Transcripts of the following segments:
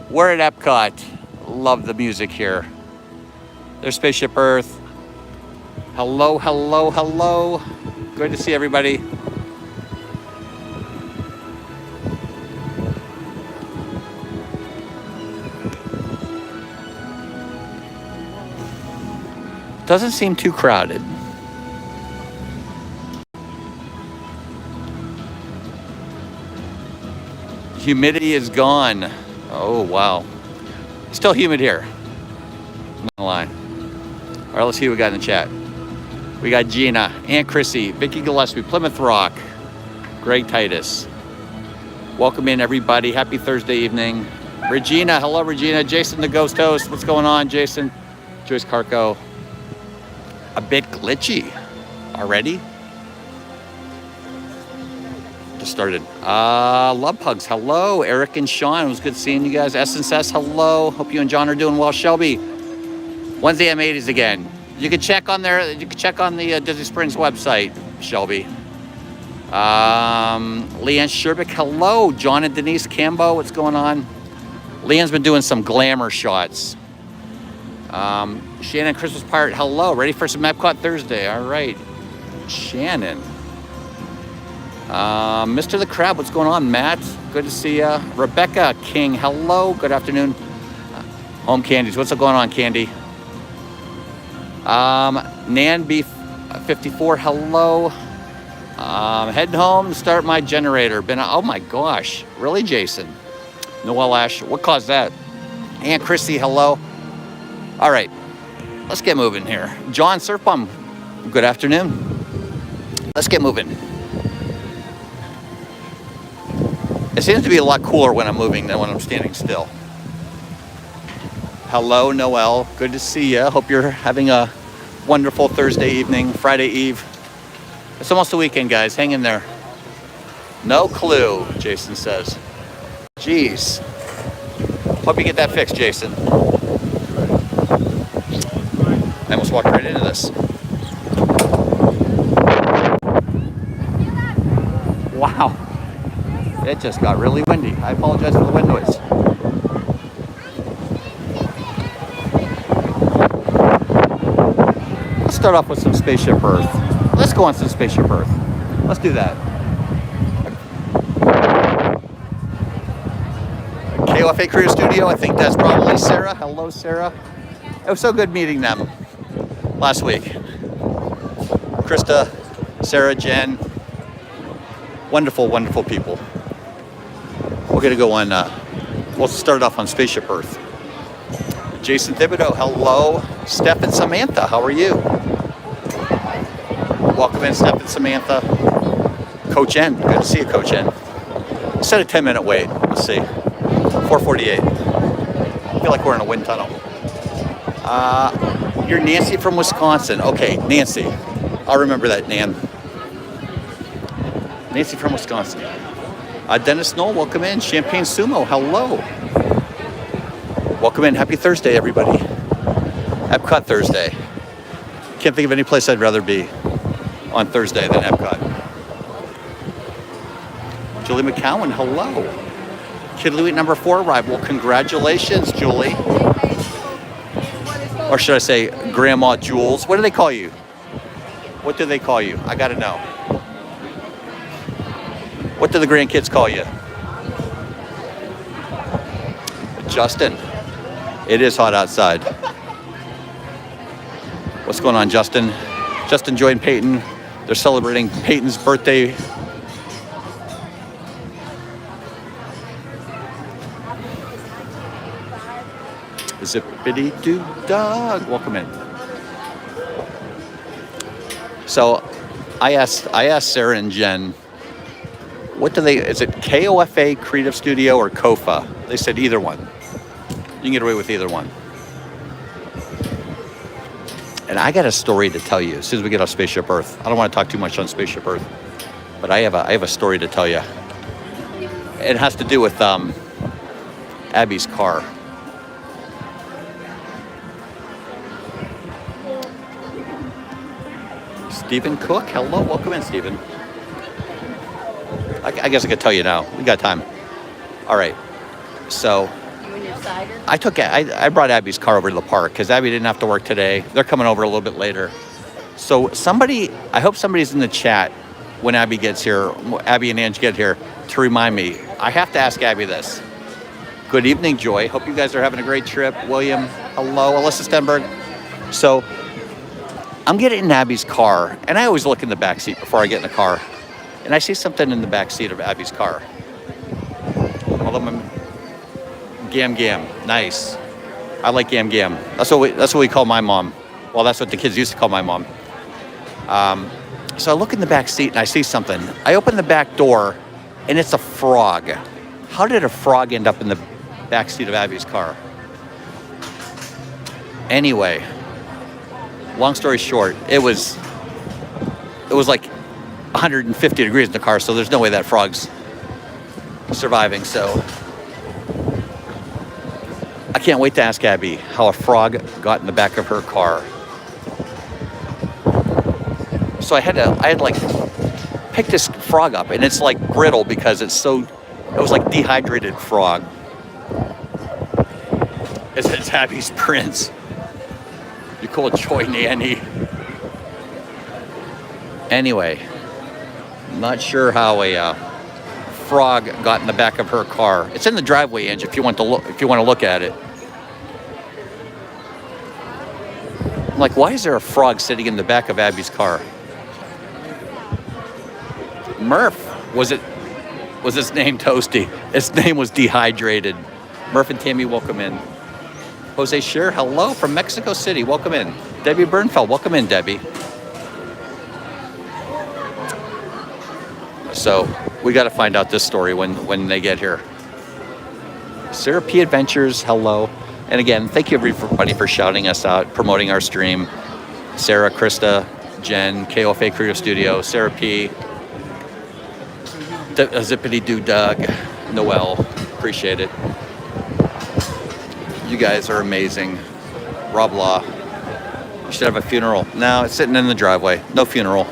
We're at Epcot. Love the music here. There's Spaceship Earth. Hello, hello, hello. Good to see everybody. Doesn't seem too crowded. Humidity is gone. Oh, wow. Still humid here. I'm not gonna lie. All right, let's see what we got in the chat. We got Gina, Aunt Chrissy, Vicky Gillespie, Plymouth Rock, Greg Titus. Welcome in, everybody. Happy Thursday evening. Regina, hello, Regina. Jason, the Ghost Host. What's going on, Jason? Joyce Carco. A bit glitchy already. Just started. Love Hugs, hello. Eric and Sean, it was good seeing you guys. S&S, hello. Hope you and John are doing well. Shelby, Wednesday M80s again. You can check on there. You can check on the Disney Springs website, Shelby. Leanne Sherbik, hello. John and Denise Cambo, what's going on? Leanne's been doing some glamour shots. Shannon Christmas Pirate, hello. Ready for some Epcot Thursday? All right. Shannon. Mr. the Crab, what's going on? Matt, good to see ya. Rebecca King, hello. Good afternoon. Home Candies, what's going on, Candy? Nan B54, hello. Heading home to start my generator. Oh my gosh, really, Jason? Noel Ash, what caused that? Aunt Chrissy, hello. All right, let's get moving here. John Surfbum, good afternoon. Let's get moving. It seems to be a lot cooler when I'm moving than when I'm standing still. Hello, Noel. Good to see you. Hope you're having a wonderful Thursday evening, Friday Eve. It's almost the weekend, guys. Hang in there. No clue, Jason says. Jeez. Hope you get that fixed, Jason. I almost walked right into this. Wow. It just got really windy. I apologize for the wind noise. Let's start off with some Spaceship Earth. Let's go on some Spaceship Earth. Let's do that. KOFA Career Studio, I think that's probably Sarah. Hello, Sarah. It was so good meeting them last week. Krista, Sarah, Jen. Wonderful, wonderful people. We're going to go on, we'll start off on Spaceship Earth. Jason Thibodeau, hello. Steph and Samantha, how are you? Welcome in, Steph and Samantha. Coach N, good to see you, Coach N. Set a 10-minute wait, let's see. 4:48. I feel like we're in a wind tunnel. You're Nancy from Wisconsin. Okay, Nancy. I'll remember that, Nan. Nancy from Wisconsin. Dennis Knoll, welcome in. Champagne Sumo, hello. Welcome in. Happy Thursday, everybody. Epcot Thursday. Can't think of any place I'd rather be on Thursday than Epcot. Julie McCowan, hello. Kid Louie number 4 arrived. Well, congratulations, Julie. Or should I say Grandma Jules? What do they call you? What do they call you? I gotta know. What do the grandkids call you? Justin. It is hot outside. What's going on, Justin? Justin joined Peyton. They're celebrating Peyton's birthday. Zippity-doo-dog. Welcome in. So I asked Sarah and Jen, what do they, is it KOFA Creative Studio or KOFA? They said either one. You can get away with either one. And I got a story to tell you as soon as we get off Spaceship Earth. I don't want to talk too much on Spaceship Earth, but I have a story to tell you. It has to do with Abby's car. Stephen Cook, hello, welcome in, Stephen. I guess I could tell you now. We got time. All right. So I brought Abby's car over to the park because Abby didn't have to work today. They're coming over a little bit later. So I hope somebody's in the chat when Abby gets here, Abby and Ange get here, to remind me. I have to ask Abby this. Good evening, Joy. Hope you guys are having a great trip. William, hello. Alyssa Stenberg. So I'm getting in Abby's car, and I always look in the back seat before I get in the car, and I see something in the back seat of Abby's car. Gam Gam, nice. I like Gam Gam. That's what we call my mom. Well, that's what the kids used to call my mom. So I look in the back seat and I see something. I open the back door, and it's a frog. How did a frog end up in the back seat of Abby's car? Anyway, long story short, it was like 150 degrees in the car, so there's no way that frog's surviving. So I can't wait to ask Abby how a frog got in the back of her car. So I had to pick this frog up, and it's like brittle because it was like dehydrated frog. It's Abby's prince. You call it Joy Nanny. Anyway, not sure how a frog got in the back of her car. It's in the driveway, Ange, if you want to look at it. I'm like, why is there a frog sitting in the back of Abby's car? Murph, was its name Toasty? Its name was Dehydrated. Murph and Tammy, welcome in. Jose Scheer, hello from Mexico City, welcome in. Debbie Bernfeld, welcome in, Debbie. So we got to find out this story when they get here. Sarah P. Adventures, hello. And again, thank you everybody for shouting us out, promoting our stream. Sarah, Krista, Jen, KOFA Creative Studio, Sarah P. Zippity Doo Doug, Noel, appreciate it. You guys are amazing. Rob Law, you should have a funeral. No, it's sitting in the driveway. No funeral.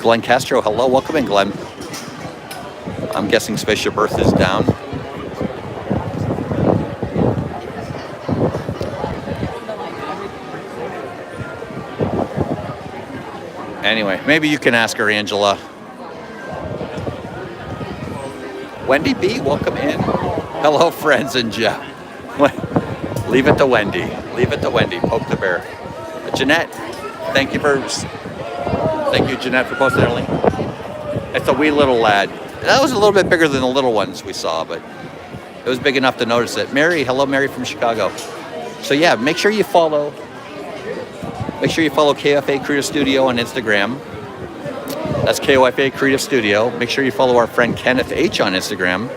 Glenn Castro, hello, welcome in, Glenn. I'm guessing Spaceship Earth is down. Anyway, maybe you can ask her, Angela. Wendy B, welcome in. Hello, friends and Jeff. Leave it to Wendy. Leave it to Wendy. Poke the bear. Jeanette, thank you, Jeanette, for posting that link. It's a wee little lad. That was a little bit bigger than the little ones we saw, but it was big enough to notice it. Mary, hello, Mary from Chicago. So yeah, make sure you follow KOFA Creative Studio on Instagram. That's KOFA Creative Studio. Make sure you follow our friend Kenneth H on Instagram.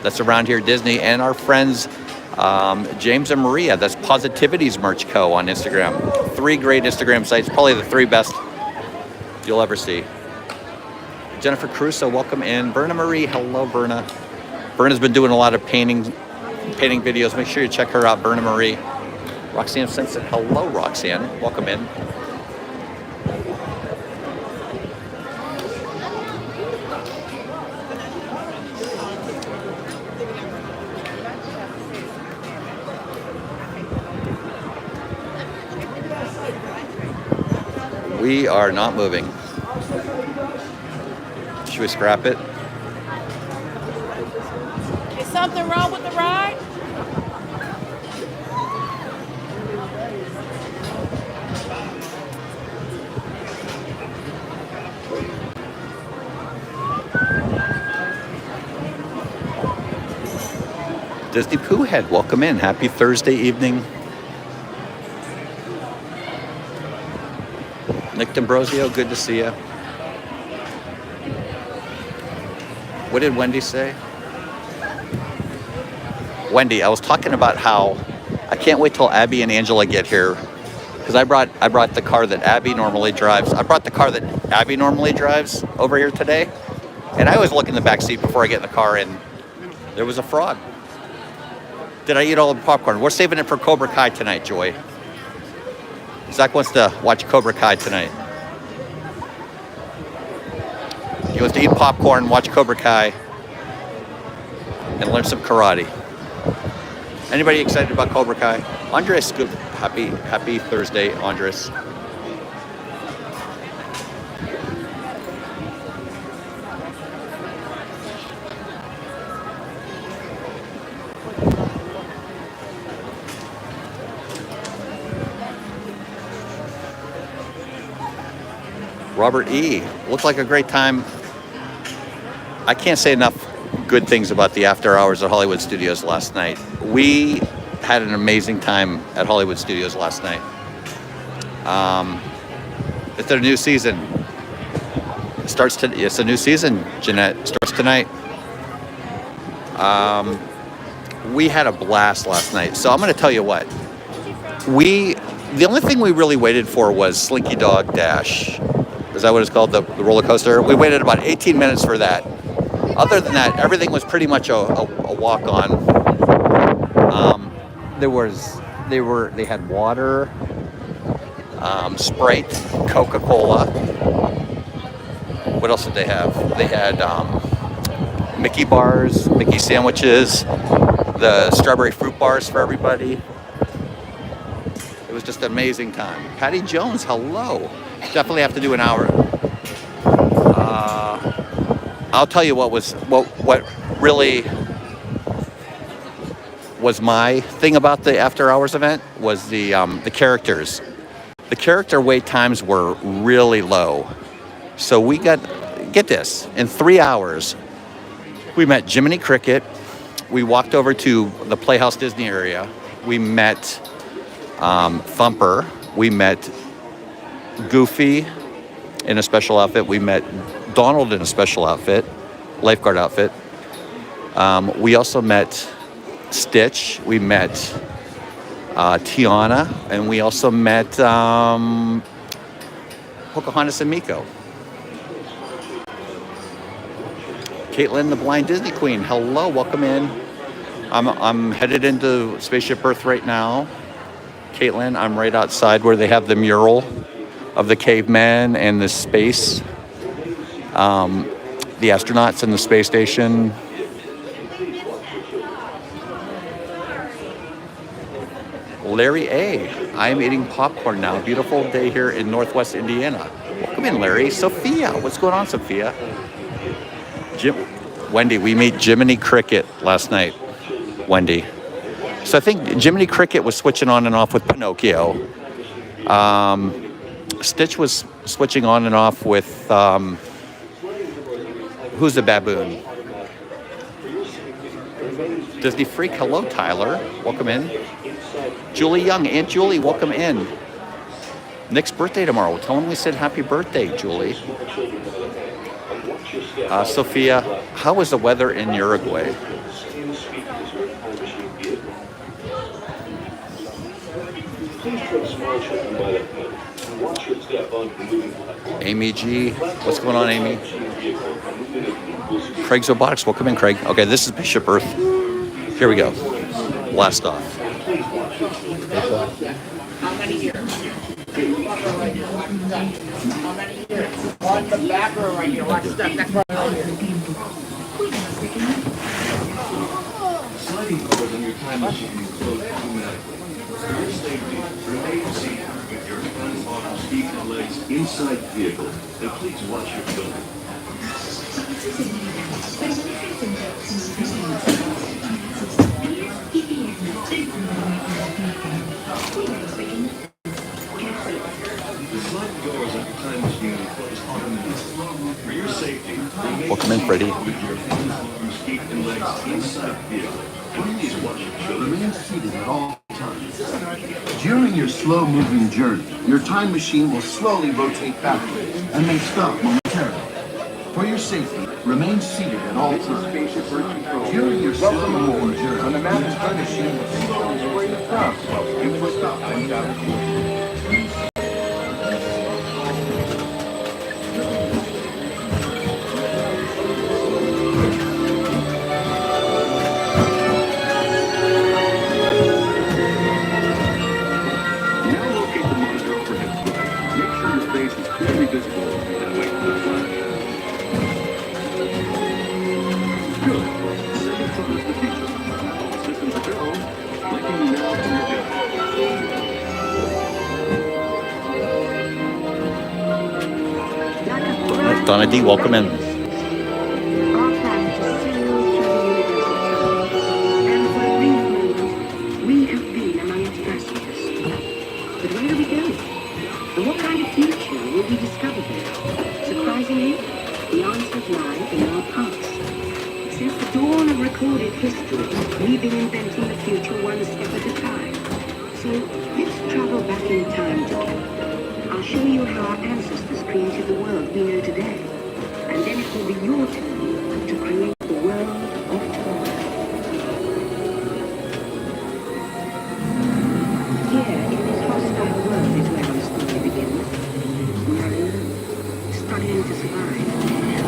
That's Around Here Disney, and our friends James and Maria. That's Positivities Merch Co. on Instagram. 3 great Instagram sites, probably the 3 best you'll ever see. Jennifer Crusoe, welcome in. Berna Marie, hello, Berna. Berna's been doing a lot of painting videos. Make sure you check her out, Berna Marie. Roxanne Simpson, hello, Roxanne. Welcome in. We are not moving. Should we scrap it? Is something wrong with the ride? Disney Pooh Head, welcome in. Happy Thursday evening. Nick D'Ambrosio, good to see you. What did Wendy say? Wendy, I was talking about how I can't wait till Abby and Angela get here, because I brought the car that Abby normally drives. I brought the car that Abby normally drives over here today, and I always look in the back seat before I get in the car, and there was a frog. Did I eat all the popcorn? We're saving it for Cobra Kai tonight, Joy. Zach wants to watch Cobra Kai tonight. He wants to eat popcorn, watch Cobra Kai, and learn some karate. Anybody excited about Cobra Kai? Andres, good. Happy Thursday, Andres. Robert E. Looked like a great time. I can't say enough good things about the after hours at Hollywood Studios last night. We had an amazing time at Hollywood Studios last night. It's their new season. It's a new season, Jeanette. It starts tonight. We had a blast last night. So I'm going to tell you what. The only thing we really waited for was Slinky Dog Dash. Is that what it's called? The roller coaster? We waited about 18 minutes for that. Other than that, everything was pretty much a walk-on. They had water, Sprite, Coca-Cola. What else did they have? They had Mickey bars, Mickey sandwiches, the strawberry fruit bars for everybody. It was just an amazing time. Patty Jones, hello. Definitely have to do an hour. I'll tell you what really was my thing about the after hours event was the characters. The character wait times were really low. So we get this, in 3 hours, we met Jiminy Cricket. We walked over to the Playhouse Disney area. We met Thumper. We met Goofy in a special outfit. We met Donald in a special outfit, lifeguard outfit. We also met Stitch. We met Tiana, and we also met Pocahontas and Miko. Caitlin, the Blind Disney Queen. Hello, welcome in. I'm headed into Spaceship Earth right now. Caitlin, I'm right outside where they have the mural of the cavemen and the space, the astronauts in the space station. Larry A. I am eating popcorn now. Beautiful day here in Northwest Indiana. Welcome in, Larry. Sophia, what's going on, Sophia? Wendy, we meet Jiminy Cricket last night. Wendy. So I think Jiminy Cricket was switching on and off with Pinocchio. Stitch was switching on and off with, who's the baboon? Disney Freak, hello, Tyler. Welcome in. Julie Young, Aunt Julie, welcome in. Nick's birthday tomorrow. Tell him we said happy birthday, Julie. Sophia, how was the weather in Uruguay? Amy G, what's going on, Amy? Craig's Robotics, welcome in, Craig. Okay, this is Bishop Earth. Here we go. Blast off. How many years? How many years? On the back or right here? Watch that. That's right here. Sliding doors on your time machine will close automatically. For your safety, remain seated with your front, bottom, feet, and legs inside the vehicle, and please watch your children. Welcome in, Freddie. Remain seated at all times. During your slow-moving journey, your time machine will slowly rotate backwards and may stop momentarily. For your safety, remain seated at all times. During your slow-moving journey, your time machine will slowly rotate backwards and may stop momentarily. Good. Second try is the future. All systems are go. Linking now to your Donna D, welcome in. Our planet is sailed through the universe of time, and for a brief moment, we have been among its passengers. But where are we going? And what kind of future will we discover there? Surprisingly, the answers lie in our past. Since the dawn of recorded history, we've been inventing the future one step at a time. So let's travel back in time together. I'll show you how our ancestors created the world we know today. And then it will be your turn to create the world of tomorrow. Here, in this hostile world, is where our story begins. We are alone, struggling to survive,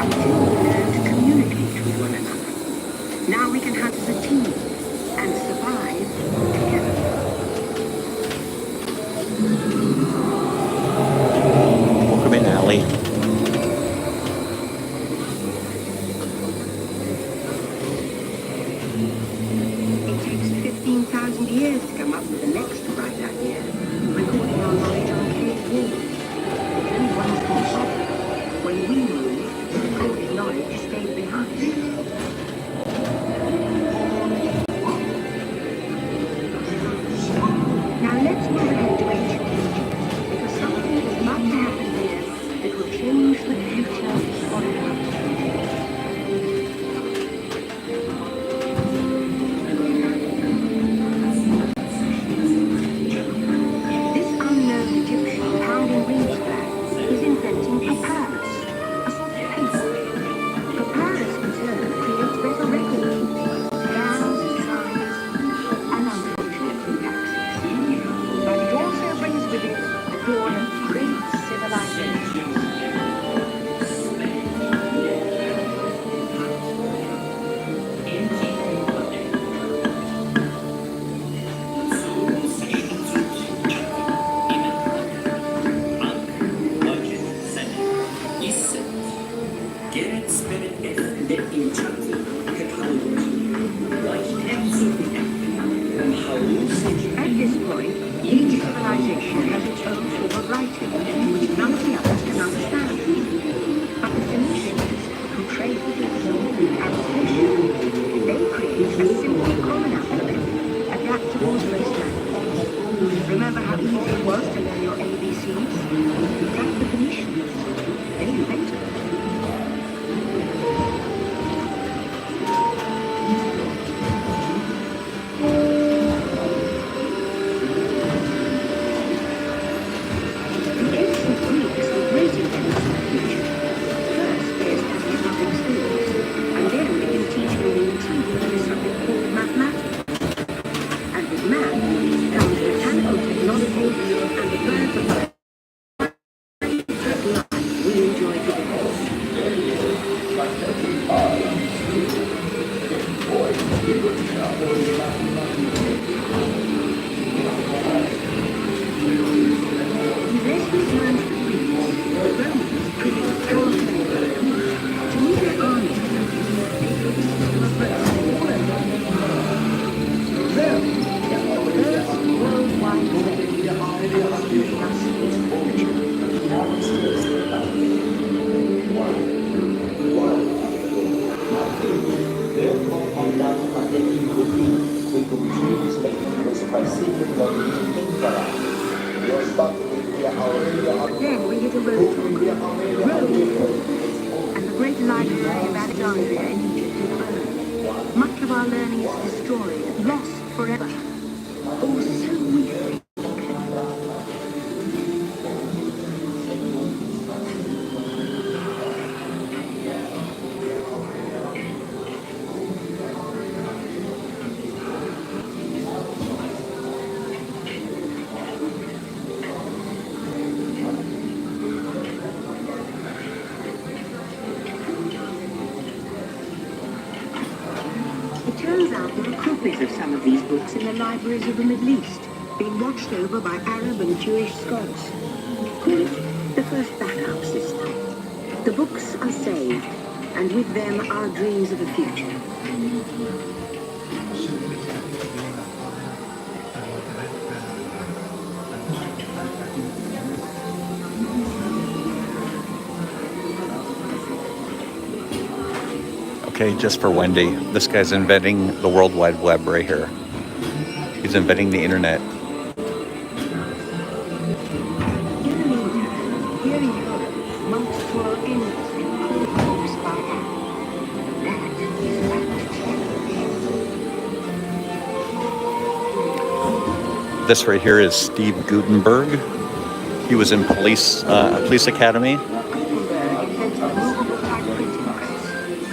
until we learn to communicate with one another. Now we can hunt as a team and survive together. Welcome in, Allie. It takes 15,000 years to come up with the next bright idea, recording our knowledge on cave walls. But only one small problem. When we moved, recorded knowledge stayed behind. Now let's move ahead to ancient Egypt, because something is about to happen here that will change the future forever. This unknown Egyptian pounding wings flag is inventing papyrus, a sort of paper. Papyrus in turn creates better records, plans, signs, and unfortunately taxes. But it also brings with it the dawn of great civilization. At this point, each civilization has its own form of writing, which none of the others can understand. But the Phoenicians, who traded with us and fishing, they created a simple common alphabet, adaptable to most languages. Remember how easy it was to learn your ABCs? That's the Phoenicians. They invented it. The ancient Greeks were great inventors of the future. First, they established public schools, and then began teaching in routine a subject called mathematics. And with math comes mechanical technology and the birth of the life we enjoy today. The lessons learned from Greece, the Romans created powerful empires. To move their armies around, they built a system of roads all over the world. Rome, the first worldwide city, leaving us its fortune. Then we hit a roadblock. Rome, and the great library of Alexandria in Egypt is burned. Much of our learning is destroyed, lost forever. Oh, so weary. It turns out there are copies of some of these books in the libraries of the Middle East, being watched over by Arab and Jewish scholars. Call it the first backup system. The books are saved, and with them our dreams of the future. Okay, just for Wendy, this guy's inventing the World Wide Web right here. He's inventing the internet. In the meantime, here in Europe, monks toil endlessly to pull books by hand. That is rapid. This right here is Steve Gutenberg. He was in police academy. Gutenberg invented the movable type printing press.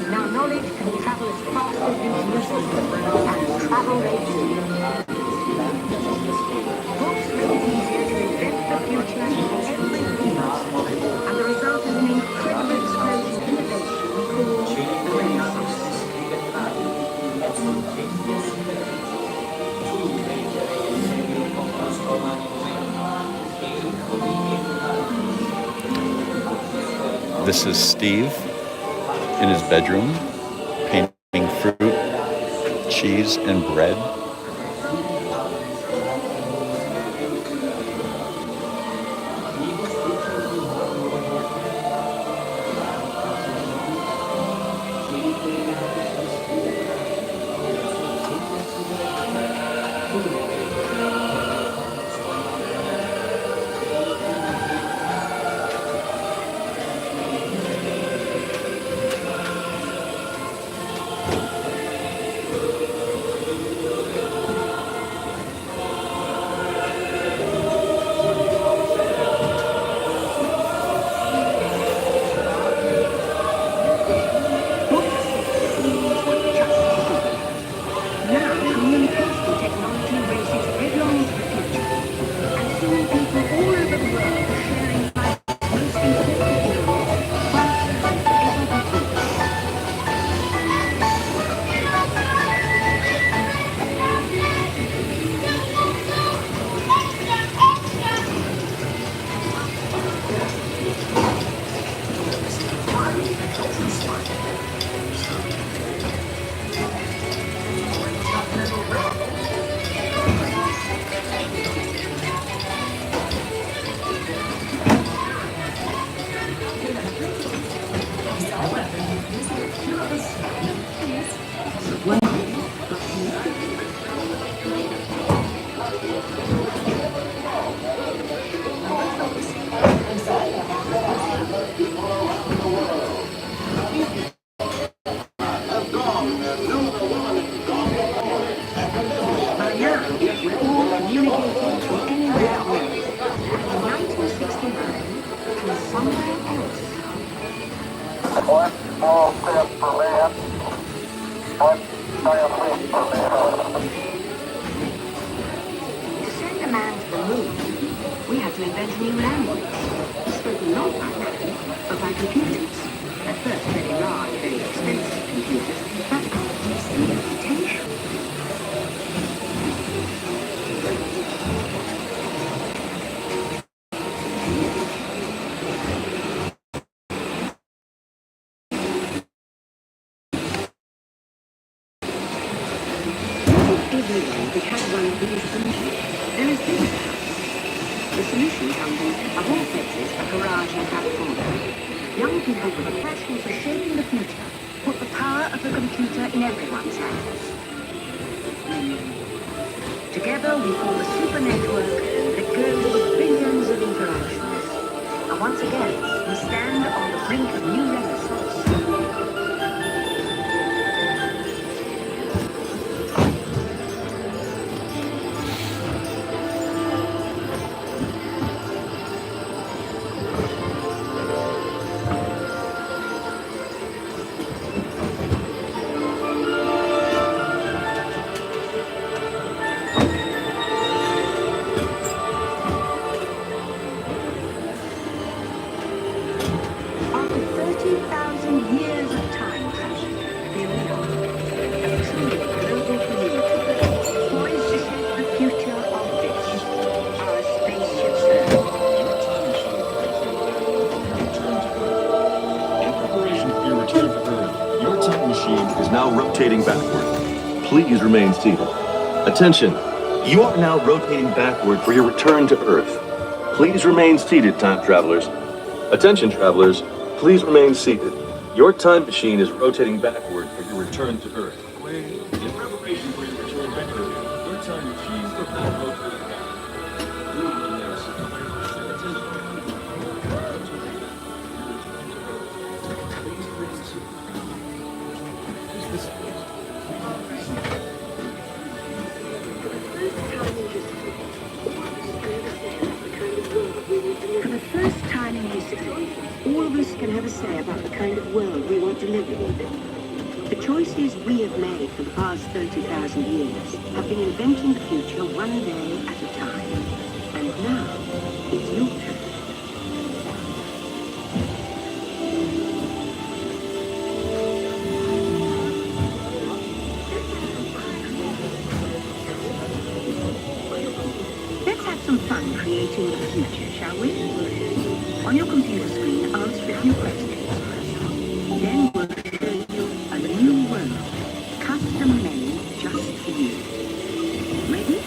Now knowledge can travel as fast as these newspapers, and travel they do. Books make it easier to invent the future in every field, and the result is an incredible explosion of innovation we call the Renaissance. This is Steve in his bedroom, painting fruit, cheese, and bread. Now, communication technology races headlong into the future, and soon people all over the world are sharing life's most important news faster than ever before. By now, we're all communicating from anywhere on Earth. And in 1969, from somewhere else. One small step for man, one giant leap for mankind. To send a man to the moon, we had to invent a new language, spoken not by man, but by computers. At first, very large, very expensive computers, but you see the potential. Everyone could have one of these solutions. They're as big as a house. The solution comes in, of all places, a garage in California. Young people with a passion for shaping the future put the power of the computer in everyone's hands. Together we form a super network that grows with billions of interactions. And once again, we stand on the brink of new renaissance. machine is now rotating backward. Please remain seated. Attention, you are now rotating backward for your return to Earth. Please remain seated, time travelers. Attention, travelers, please remain seated. Your time machine is rotating backward for your return to Earth. In preparation for your return to Earth, your time machine is now rotating For the first time in history, all of us can have a say about the kind of world we want to live in. The choices we have made for the past 30,000 years have been inventing the future one day at a time. And now, it's your turn. Let's have some fun creating the future, shall we? On your computer screen, answer a few questions. Then we'll show you a new world, custom made just for you. Ready?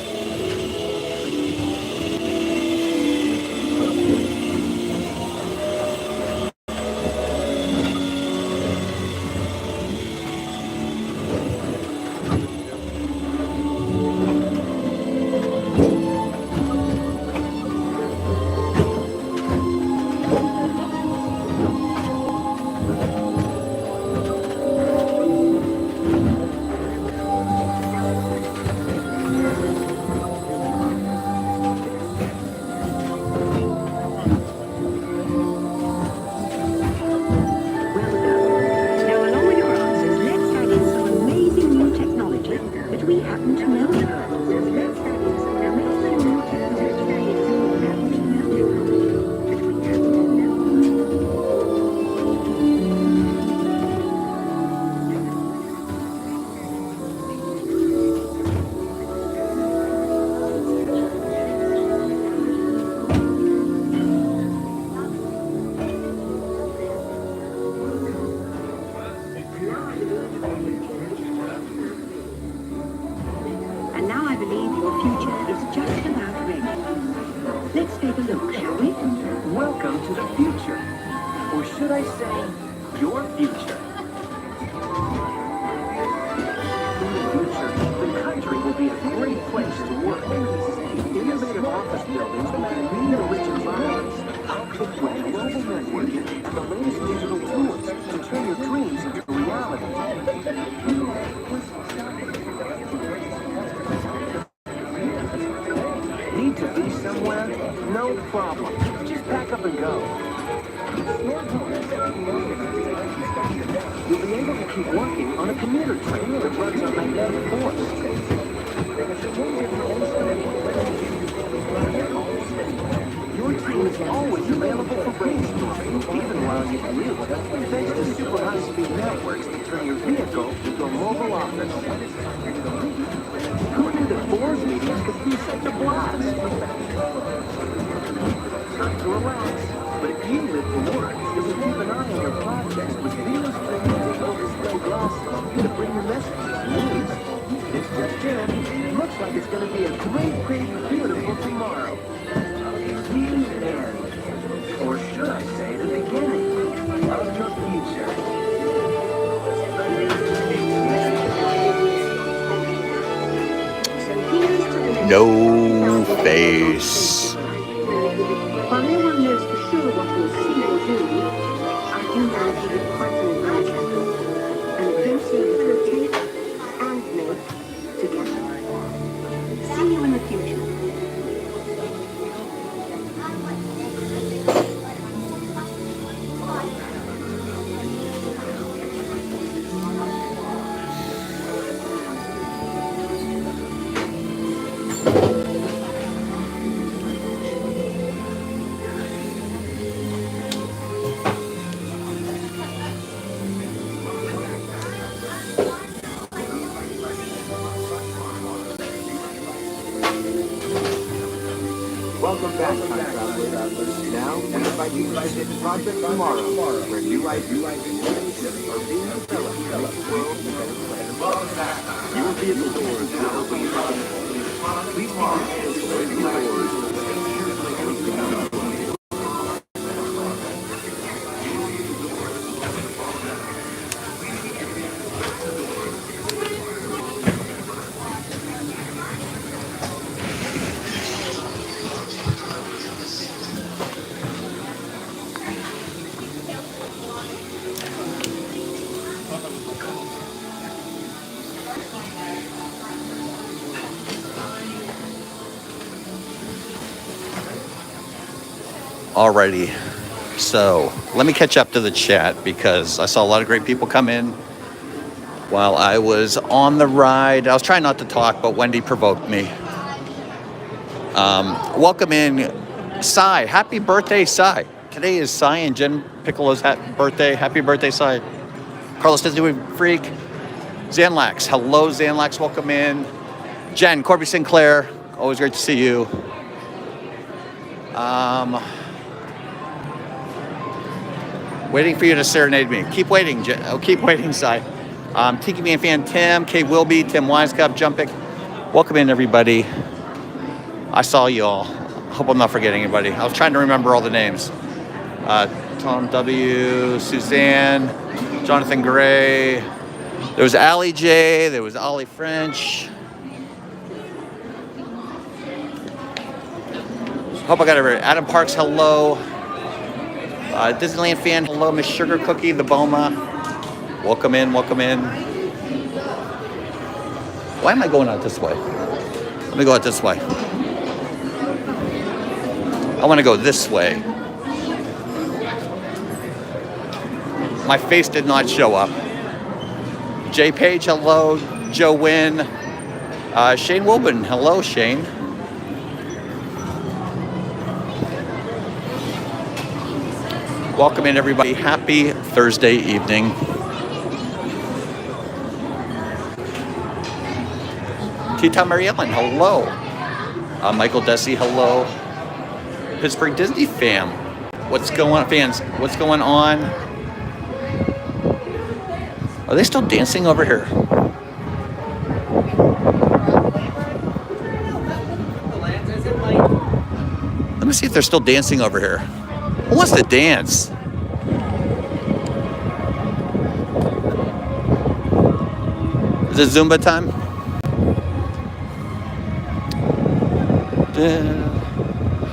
No face. While no one knows for sure what we'll see or do, I do know it will be quite an adventure. An adventure we will take and make together. See you in the future. Welcome back, time travelers. Now, we invite you to visit Project Tomorrow, where new ideas are being developed to make the world Vehicle doors will open. Please be careful to awaiting the doors. Alrighty, so let me catch up to the chat because I saw a lot of great people come in while I was on the ride. I was trying not to talk, but Wendy provoked me. Welcome in, Sai. Happy birthday, Sai. Today is Sai and Jen Piccolo's birthday. Happy birthday, Sai. Carlos Disney Freak. Zanlax. Hello, Zanlax. Welcome in. Jen, Corby Sinclair. Always great to see you. Waiting for you to serenade me. Keep waiting, Jen. Oh, keep waiting, Sai. Tiki Man Fan Tim, K Wilby, Tim Wisecup, Jumpick. Welcome in, everybody. I saw you all. Hope I'm not forgetting anybody. I was trying to remember all the names. Tom W, Suzanne, Jonathan Gray. There was Allie J. There was Ollie French. Hope I got everybody. Adam Parks, hello. Disneyland fan, hello. Miss Sugar Cookie, the Boma. Welcome in, welcome in. Why am I going out this way? Let me go out this way. I want to go this way. My face did not show up. Jay Page, hello. Joe Wynn. Shane Wilburn, hello, Shane. Welcome in, everybody. Happy Thursday evening. Tita Mary Ellen, hello. Michael Desi, hello. Pittsburgh Disney fam. What's going on, fans? What's going on? Are they still dancing over here? Let me see if they're still dancing over here. Who wants to dance? Is it Zumba time?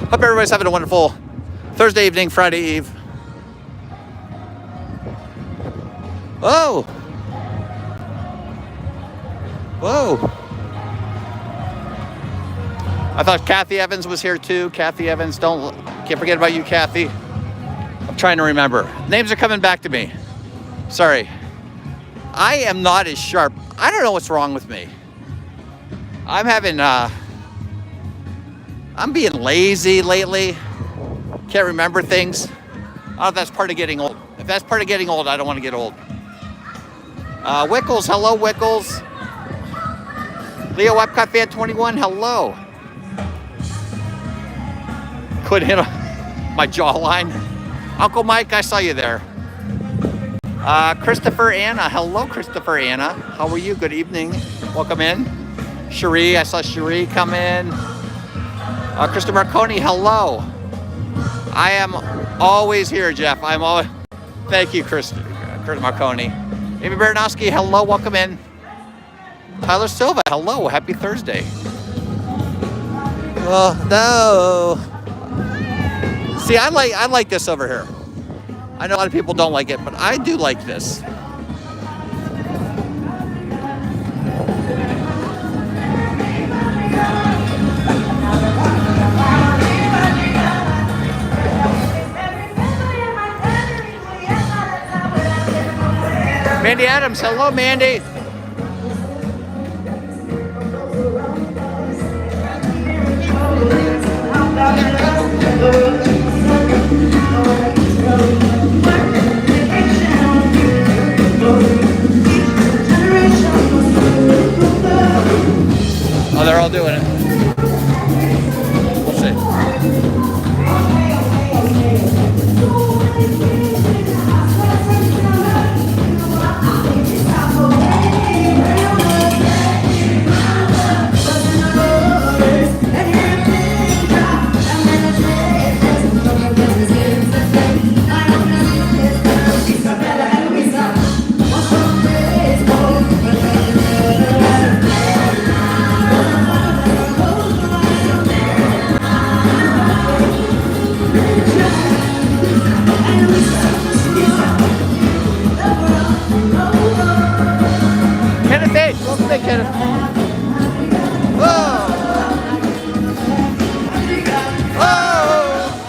Hope everybody's having a wonderful Thursday evening, Friday Eve. Oh! Whoa! I thought Kathy Evans was here too. Kathy Evans, can't forget about you, Kathy. I'm trying to remember. Names are coming back to me. Sorry. I am not as sharp. I don't know what's wrong with me. I'm having, I'm being lazy lately. Can't remember things. I don't know if that's part of getting old. If that's part of getting old, I don't want to get old. Wickles, hello, Wickles. Leo Epcot fan 21, hello. Couldn't hit my jawline. Uncle Mike, I saw you there. Christopher Anna, hello, Christopher Anna. How are you? Good evening. Welcome in. Cherie, I saw Cherie come in. Krista Marconi, hello. I am always here, Jeff. I'm always. Thank you, Krista Marconi. Amy Baranowski, hello, welcome in. Tyler Silva, hello, happy Thursday. Oh, no. See, I like this over here. I know a lot of people don't like it, but I do like this. Mandy Adams, hello, Mandy. Oh, they're all doing it. We'll see. Kenneth H. Welcome back, Kenneth. Whoa! Whoa!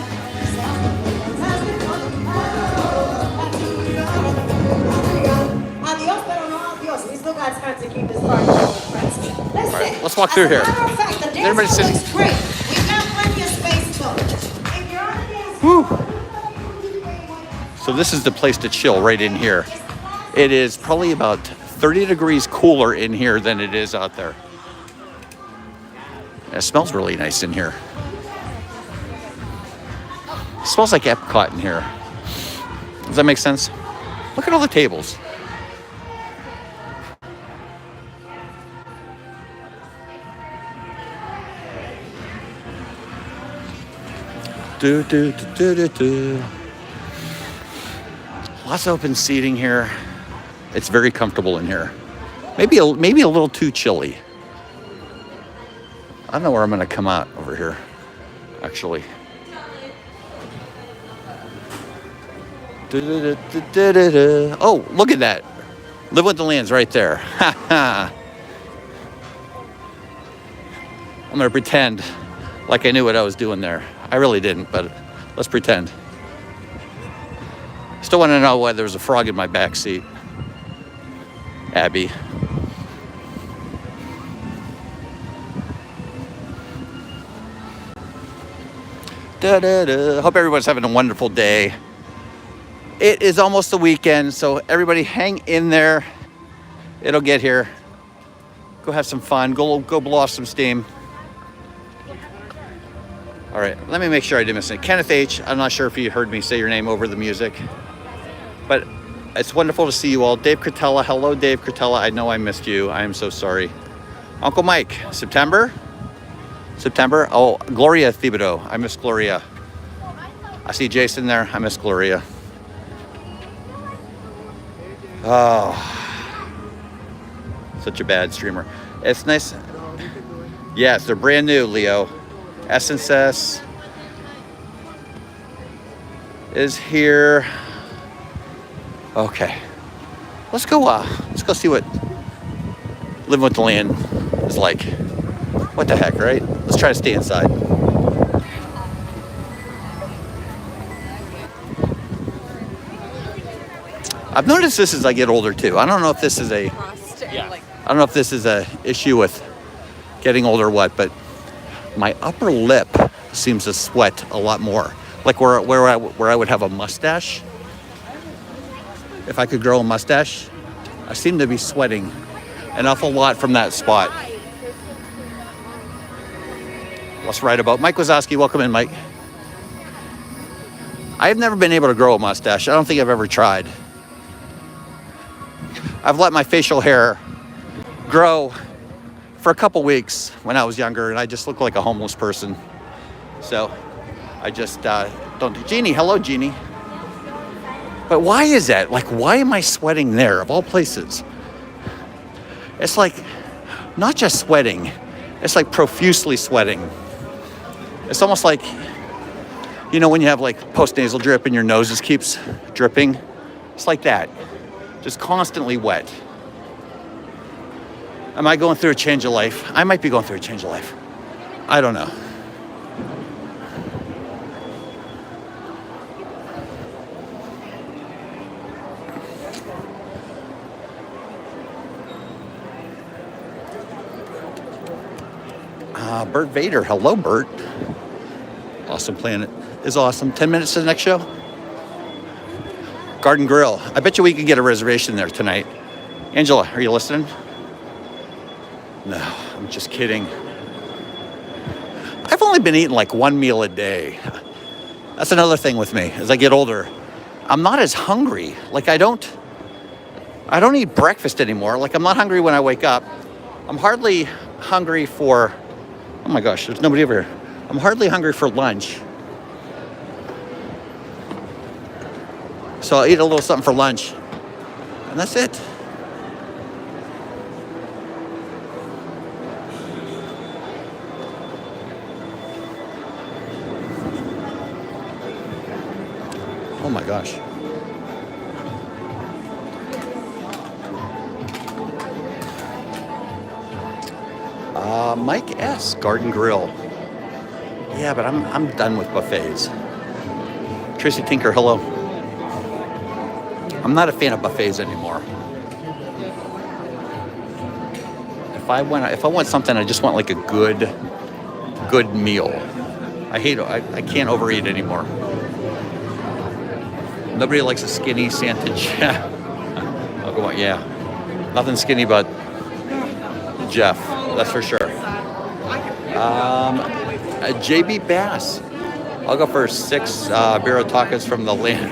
Adios, pero no adios. We still got time to keep this party going, friends. Let's All right, let's walk through here. As a matter of fact, the dance Everybody's floor sitting. is great. We've got plenty of space to go. If you're on the dance Whew. floor, So this is the place to chill right in here. It is probably about 30 degrees cooler in here than it is out there. It smells really nice in here. It smells like Epcot in here. Does that make sense? Look at all the tables. Do, do, do, do, do, do. Lots of open seating here. It's very comfortable in here. Maybe a little too chilly. I don't know where I'm gonna come out over here, actually. Oh, look at that. Live with the Lands right there. Ha ha. I'm gonna pretend like I knew what I was doing there. I really didn't, but let's pretend. Still want to know why there was a frog in my back seat. Abby. Hope everyone's having a wonderful day. It is almost the weekend, so everybody hang in there. It'll get here. Go have some fun. Go blow off some steam. All right, let me make sure I didn't miss it. Kenneth H. I'm not sure if you heard me say your name over the music, but it's wonderful to see you all. Dave Cretella, hello, Dave Cretella. I know I missed you. I am so sorry. Uncle Mike, September. Oh, Gloria Thibodeau. I miss Gloria. I see Jason there. I miss Gloria. Oh, such a bad streamer. It's nice. Yes, they're brand new, Leo. Essence S is here. Okay, let's go see what living with the land is like. What the heck, right? Let's try to stay inside. I've noticed this as I get older too. I don't know if this is a issue with getting older or what, but my upper lip seems to sweat a lot more. Like where I would have a mustache. If I could grow a mustache, I seem to be sweating an awful lot from that spot. Let's write about Mike Wazowski. Welcome in, Mike. I've never been able to grow a mustache. I don't think I've ever tried. I've let my facial hair grow for a couple weeks when I was younger, and I just look like a homeless person. So I just don't do. Jeannie, hello, Jeannie. But why is that? Like, why am I sweating there, of all places? It's like, not just sweating, it's like profusely sweating. It's almost like, you know, when you have like post-nasal drip and your nose just keeps dripping. It's like that, just constantly wet. Am I going through a change of life? I might be going through a change of life. I don't know. Bert Vader. Hello, Bert. Awesome Planet is awesome. 10 minutes to the next show. Garden Grill. I bet you we could get a reservation there tonight. Angela, are you listening? No, I'm just kidding. I've only been eating like one meal a day. That's another thing with me. As I get older, I'm not as hungry. Like I don't eat breakfast anymore. Like I'm not hungry when I wake up. I'm hardly hungry for, oh my gosh, there's nobody over here. I'm hardly hungry for lunch. So I'll eat a little something for lunch. And that's it. Oh my gosh. Mike S. Garden Grill. Yeah, but I'm done with buffets. Tracy Tinker, hello. I'm not a fan of buffets anymore. If I want something, I just want like a good meal. I can't overeat anymore. Nobody likes a skinny sandwich. Oh, come on, yeah. Nothing skinny but Jeff, that's for sure. JB Bass. I'll go for 6 Vero tacos from the land.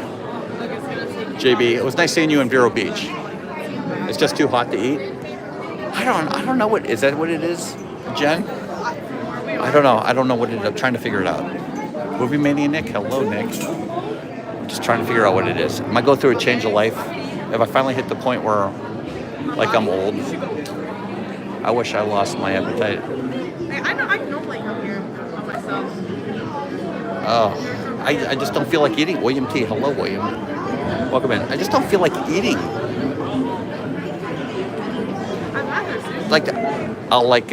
JB, it was nice seeing you in Vero Beach. It's just too hot to eat. I don't know what is that what it is, Jen? I don't know. I don't know what it is. I'm trying to figure it out. Movie Mania Nick, hello Nick. I'm just trying to figure out what it is. Am I going through a change of life? Have I finally hit the point where like I'm old? I wish I lost my appetite. I normally come here by myself. Oh, I just don't feel like eating. William T. Hello, William. Welcome in. I just don't feel like eating. I'd rather sushi. Like,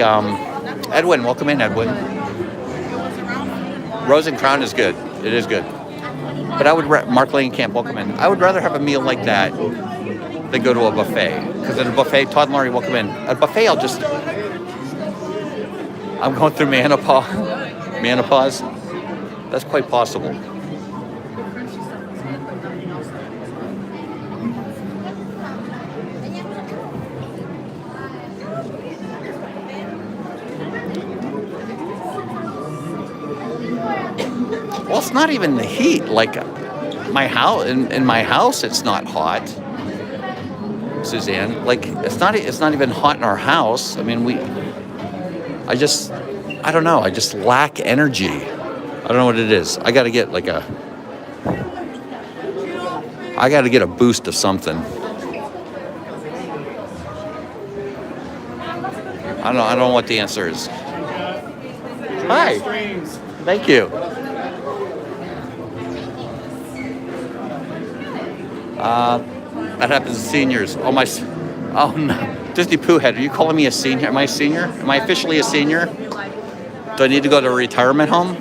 Edwin. Welcome in, Edwin. Rose and Crown is good. It is good. But I would, Mark Lane Camp, welcome in. I would rather have a meal like that than go to a buffet. Because at a buffet, Todd and Laurie, welcome in. At a buffet, I'm going through menopause. That's quite possible. Well, it's not even the heat. Like my house, in my house, it's not hot. Suzanne, like it's not even hot in our house. I mean, I don't know. I just lack energy. I don't know what it is. I got to get a boost of something. I don't know what the answer is. Hi. Thank you. That happens to seniors. Oh no. Disney Pooh Head, are you calling me a senior? Am I a senior? Am I officially a senior? Do I need to go to a retirement home?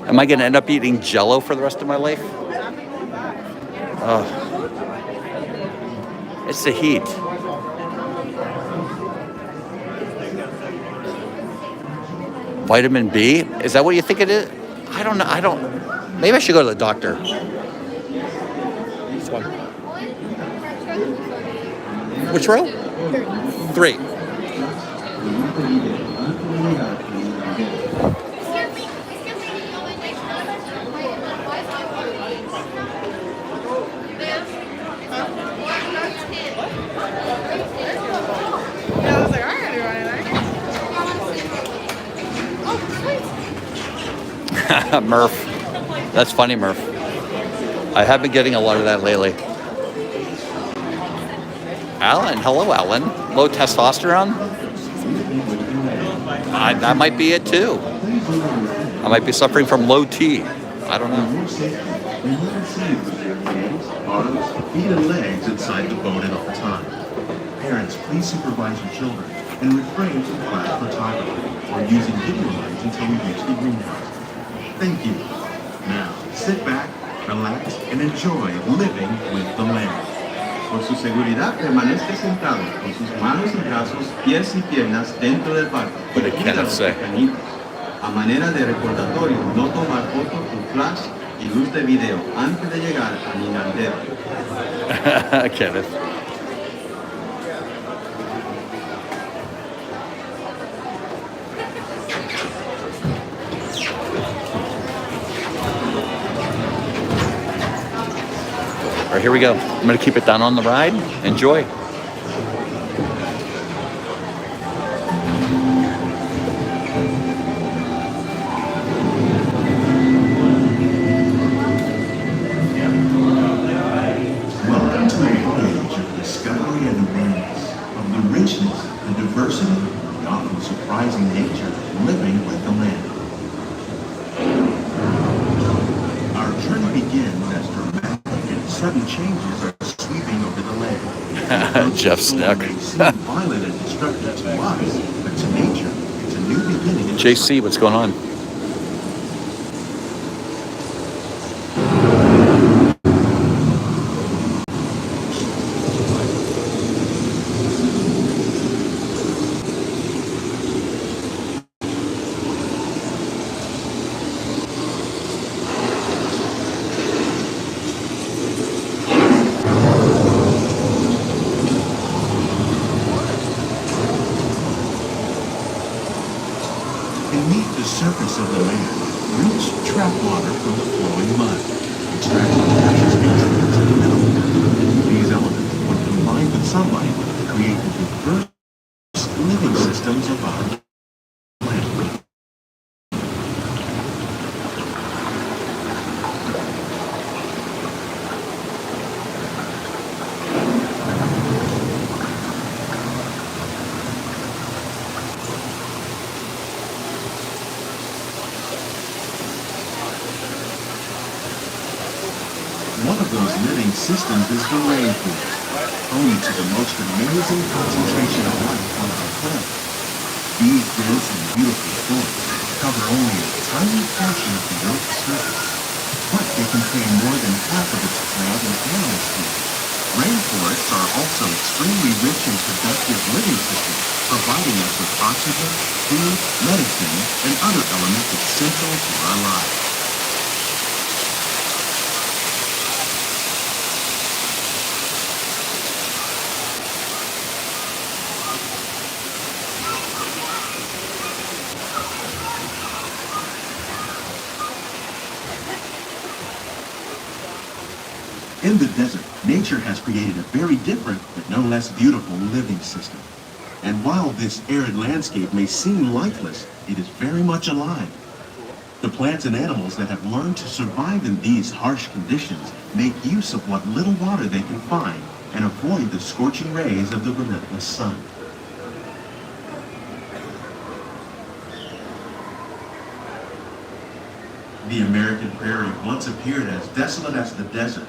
Am I going to end up eating Jell-O for the rest of my life? It's the heat. Vitamin B? Is that what you think it is? I don't know. Maybe I should go to the doctor. This one. Which row? 3. Yeah, I was like, I gotta do anything. Murph. That's funny, Murph. I have been getting a lot of that lately. Alan, hello, Alan. Low testosterone? That might be it too. I might be suffering from low T. I don't know. Arms, feet, and legs inside the boat at all times. Parents, please supervise your children and refrain from flash photography or using video lights until we reach the greenhouse. Thank you. Now, sit back, relax, and enjoy living with the land. Por su seguridad, permanezca sentado con sus manos y brazos, pies y piernas dentro del barco. What did Kenneth say? A manera de recordatorio, no tomar fotos con flash y luz de video antes de llegar a Ninandero. Kenneth. All right, here we go. I'm going to keep it down on the ride. Enjoy. Welcome to a voyage of discovery and awareness of the richness, the diversity, the often surprising nature of living with the land. Our journey begins as dramatic and sudden changes are sweeping over the land. Jeff Snook. They seem violent and destructive to us, but to nature, new beginning. JC, what's going on? Beneath the surface of the land, roots trap water from the flowing mud, extracting precious nutrients and minerals. These elements, when combined with sunlight, create the diverse living systems of our planet. One of those living systems is the rainforest, home to the most amazing concentration of life on our planet. These dense and beautiful forests cover only a tiny portion of the Earth's surface, but they contain more than half of its plant and animal species. Rainforests are also extremely rich in productive living systems, providing us with oxygen, food, medicine, and other elements essential to our lives. In the desert, nature has created a very different, but no less beautiful living system. And while this arid landscape may seem lifeless, it is very much alive. The plants and animals that have learned to survive in these harsh conditions make use of what little water they can find and avoid the scorching rays of the relentless sun. The American prairie once appeared as desolate as the desert.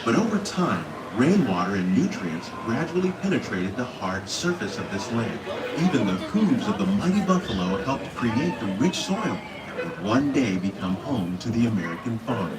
But over time, rainwater and nutrients gradually penetrated the hard surface of this land. Even the hooves of the mighty buffalo helped create the rich soil that would one day become home to the American farm.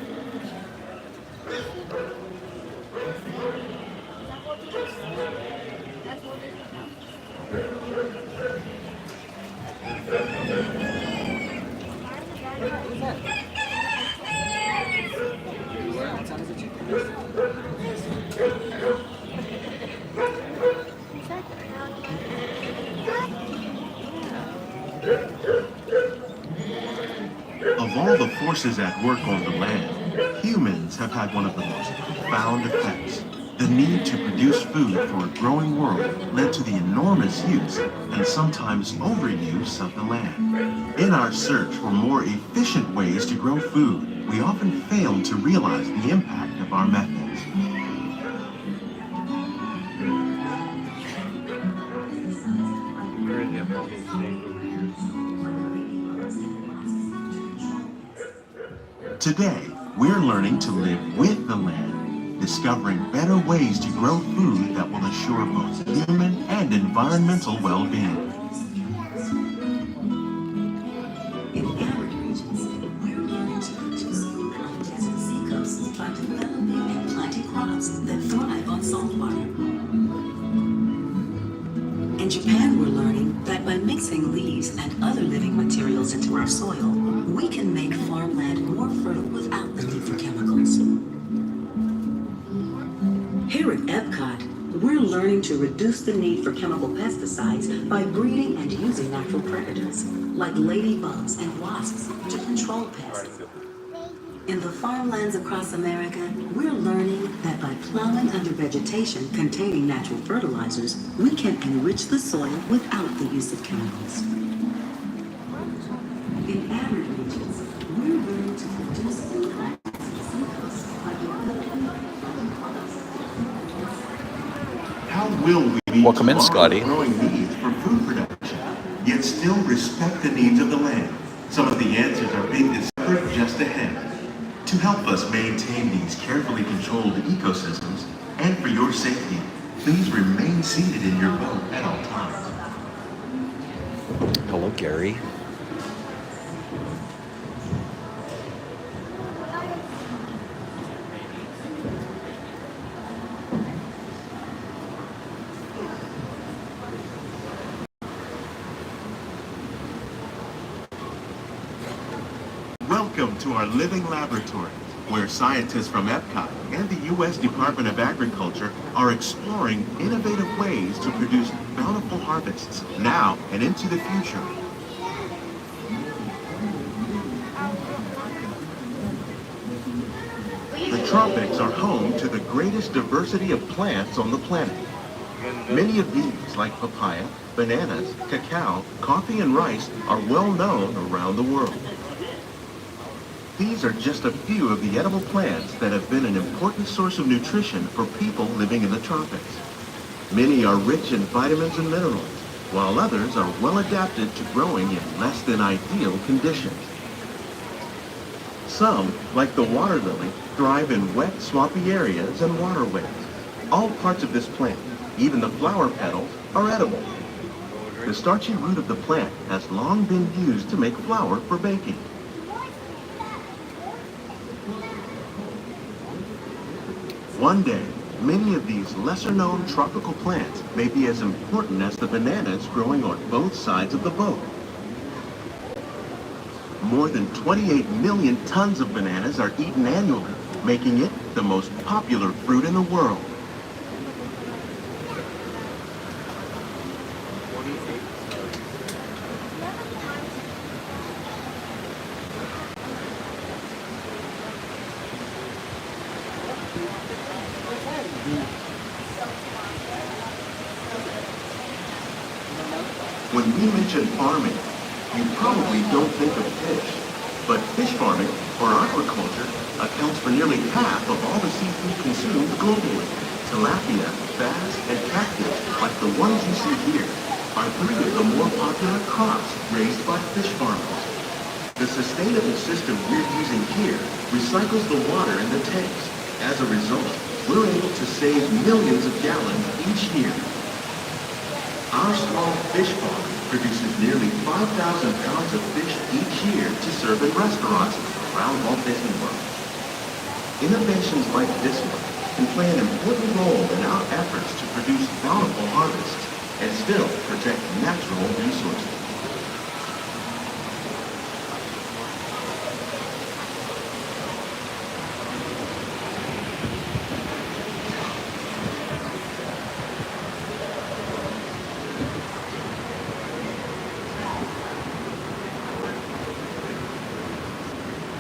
Of all the forces at work on the land, humans have had one of the most profound effects. The need to produce food for a growing world led to the enormous use and sometimes overuse of the land. In our search for more efficient ways to grow food, we often fail to realize the impact of our methods. Today, we're learning to live with the land, discovering better ways to grow food that will assure both human and environmental well-being. In arid regions, we're learning to produce food on desert seacoasts by developing and planting crops that thrive on salt water. In Japan, we're learning that by mixing leaves and other living materials into our soil, we can make farmland more fertile without the need for chemicals. Here at Epcot, we're learning to reduce the need for chemical pesticides by breeding and using natural predators, like ladybugs and wasps, to control pests. In the farmlands across America, we're learning that by plowing under vegetation containing natural fertilizers, we can enrich the soil without the use of chemicals. In arid regions, we're learning to produce food on seacoasts by developing How will we meet Welcome in, tomorrow's Scotty. growing needs for food production, yet still respect the needs of the land? Some of the answers are being discovered just ahead. To help us maintain these carefully controlled ecosystems, and for your safety, please remain seated in your boat at all times. Hello, Gary. Welcome to our living laboratory, where scientists from Epcot and the U.S. Department of Agriculture are exploring innovative ways to produce bountiful harvests now and into the future. The tropics are home to the greatest diversity of plants on the planet. Many of these, like papaya, bananas, cacao, coffee, and rice, are well known around the world. These are just a few of the edible plants that have been an important source of nutrition for people living in the tropics. Many are rich in vitamins and minerals, while others are well adapted to growing in less than ideal conditions. Some, like the water lily, thrive in wet, swampy areas and waterways. All parts of this plant, even the flower petals, are edible. The starchy root of the plant has long been used to make flour for baking. One day, many of these lesser-known tropical plants may be as important as the bananas growing on both sides of the boat. More than 28 million tons of bananas are eaten annually, making it the most popular fruit in the world. When we mention farming, you probably don't think of fish. But fish farming, or aquaculture, accounts for nearly half of all the seafood consumed globally. Tilapia, bass, and catfish, like the ones you see here, are three of the more popular crops raised by fish farmers. The sustainable system we're using here recycles the water in the tanks. As a result, we're able to save millions of gallons each year. Our small fish farm produces nearly 5,000 pounds of fish each year to serve in restaurants around Walt Disney World. Innovations like this one can play an important role in our efforts to produce bountiful harvests and still protect natural resources.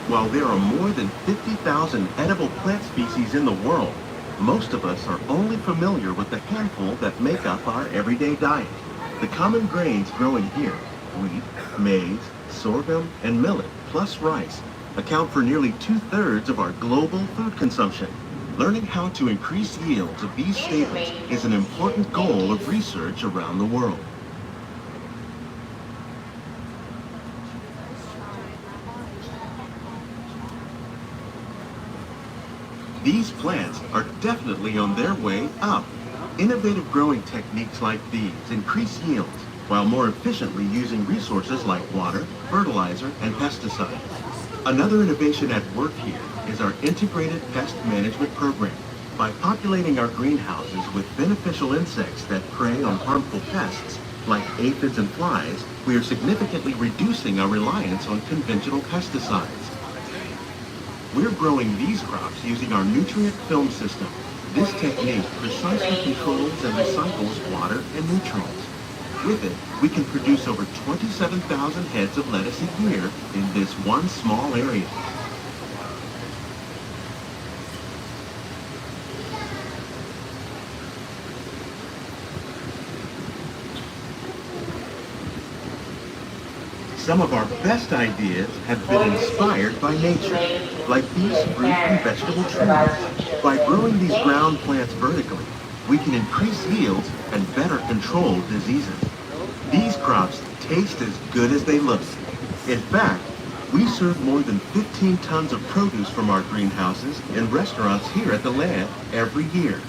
While there are more than 50,000 edible plant species in the world, most of us are only familiar with the handful that make up our everyday diet. The common grains growing here, wheat, maize, sorghum, and millet, plus rice, account for nearly 2/3 of our global food consumption. Learning how to increase yields of these staples is an important goal of research around the world. These plants are definitely on their way up. Innovative growing techniques like these increase yields while more efficiently using resources like water, fertilizer, and pesticides. Another innovation at work here is our integrated pest management program. By populating our greenhouses with beneficial insects that prey on harmful pests, like aphids and flies, we are significantly reducing our reliance on conventional pesticides. We're growing these crops using our nutrient film system. This technique precisely controls and recycles water and nutrients. With it, we can produce over 27,000 heads of lettuce a year in this one small area. Some of our best ideas have been inspired by nature, like these fruit and vegetable trees. By growing these ground plants vertically, we can increase yields and better control diseases. These crops taste as good as they look. In fact, we serve more than 15 tons of produce from our greenhouses in restaurants here at the Land every year.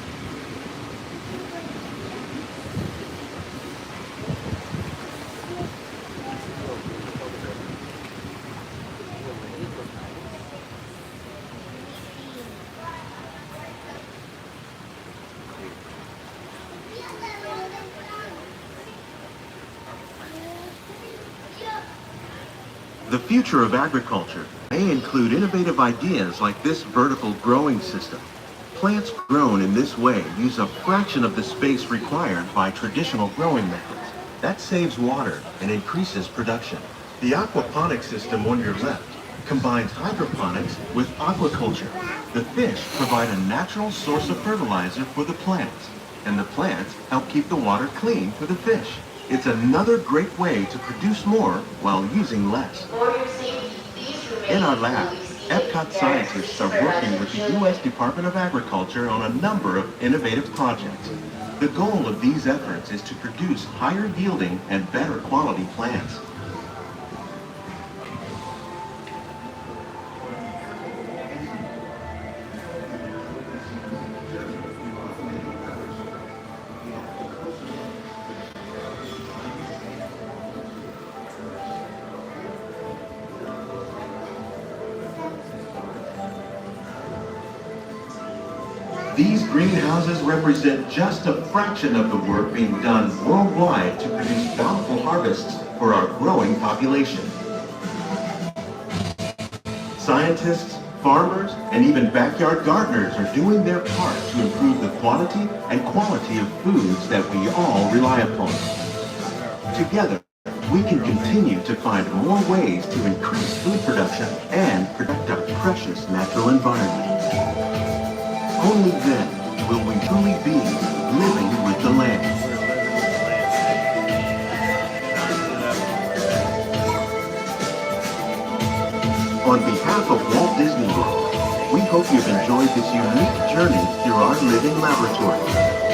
The future of agriculture may include innovative ideas like this vertical growing system. Plants grown in this way use a fraction of the space required by traditional growing methods. That saves water and increases production. The aquaponics system on your left combines hydroponics with aquaculture. The fish provide a natural source of fertilizer for the plants, and the plants help keep the water clean for the fish. It's another great way to produce more while using less. In our lab, Epcot scientists are working with the U.S. Department of Agriculture on a number of innovative projects. The goal of these efforts is to produce higher yielding and better quality plants. These greenhouses represent just a fraction of the work being done worldwide to produce bountiful harvests for our growing population. Scientists, farmers, and even backyard gardeners are doing their part to improve the quantity and quality of foods that we all rely upon. Together, we can continue to find more ways to increase food production and protect our precious natural environment. Only then will we truly be living with the land. On behalf of Walt Disney World, we hope you've enjoyed this unique journey through our living laboratory.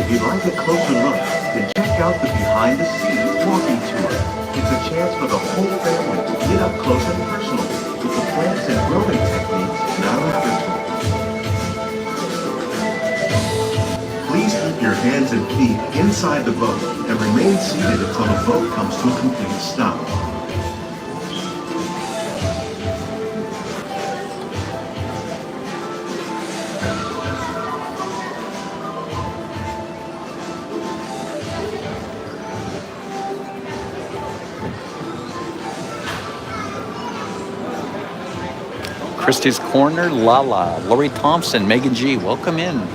If you'd like a closer look, then check out the behind-the-scenes walking tour. It's a chance for the whole family to get up close and personal with the plants and growing techniques in our laboratory. Please keep your hands and feet inside the boat and remain seated until the boat comes to a complete stop. Christie's Corner, Lala, Lori Thompson, Megan G, welcome in.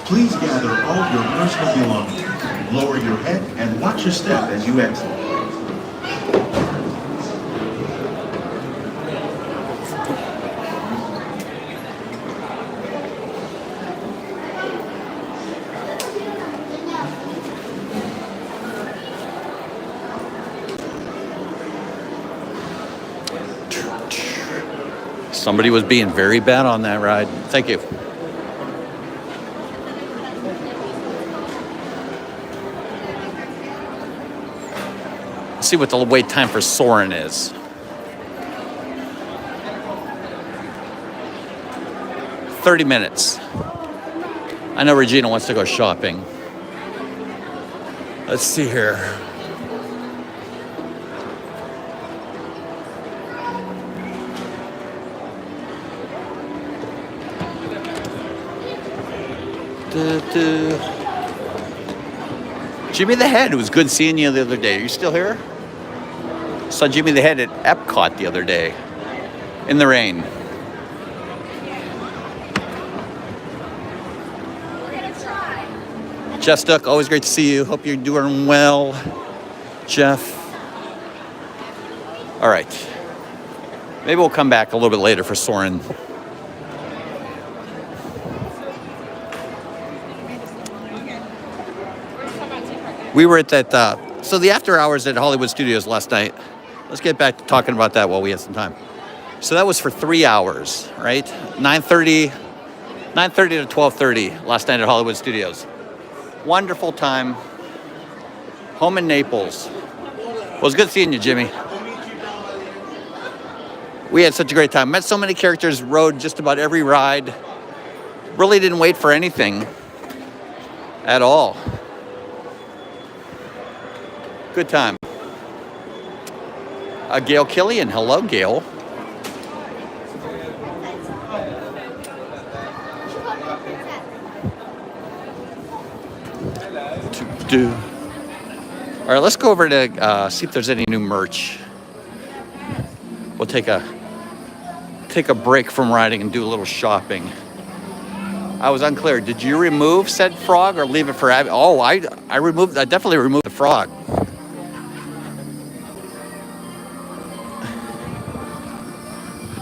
Please gather all your personal belongings. Lower your head and watch your step as you exit. Somebody was being very bad on that ride. Thank you. Let's see what the wait time for Soarin is. $30 minutes. I know Regina wants to go shopping. Let's see here. Jimmy the Head, it was good seeing you the other day. Are you still here? Saw Jimmy the Head at Epcot the other day in the rain. Jeff Stuck, always great to see you. Hope you're doing well, Jeff. All right. Maybe we'll come back a little bit later for Soarin. We were at that, so the after hours at Hollywood Studios last night. Let's get back to talking about that while we have some time. So that was for 3 hours, right? 9:30 to 12:30 last night at Hollywood Studios. Wonderful time. Home in Naples. Well, it was good seeing you, Jimmy. We had such a great time. Met so many characters, rode just about every ride. Really didn't wait for anything at all. Good time. Gail Killian. Hello, Gail. All right, let's go over to see if there's any new merch. We'll take a break from riding and do a little shopping. I was unclear. Did you remove said frog or leave it for Abby? Oh, I definitely removed the frog.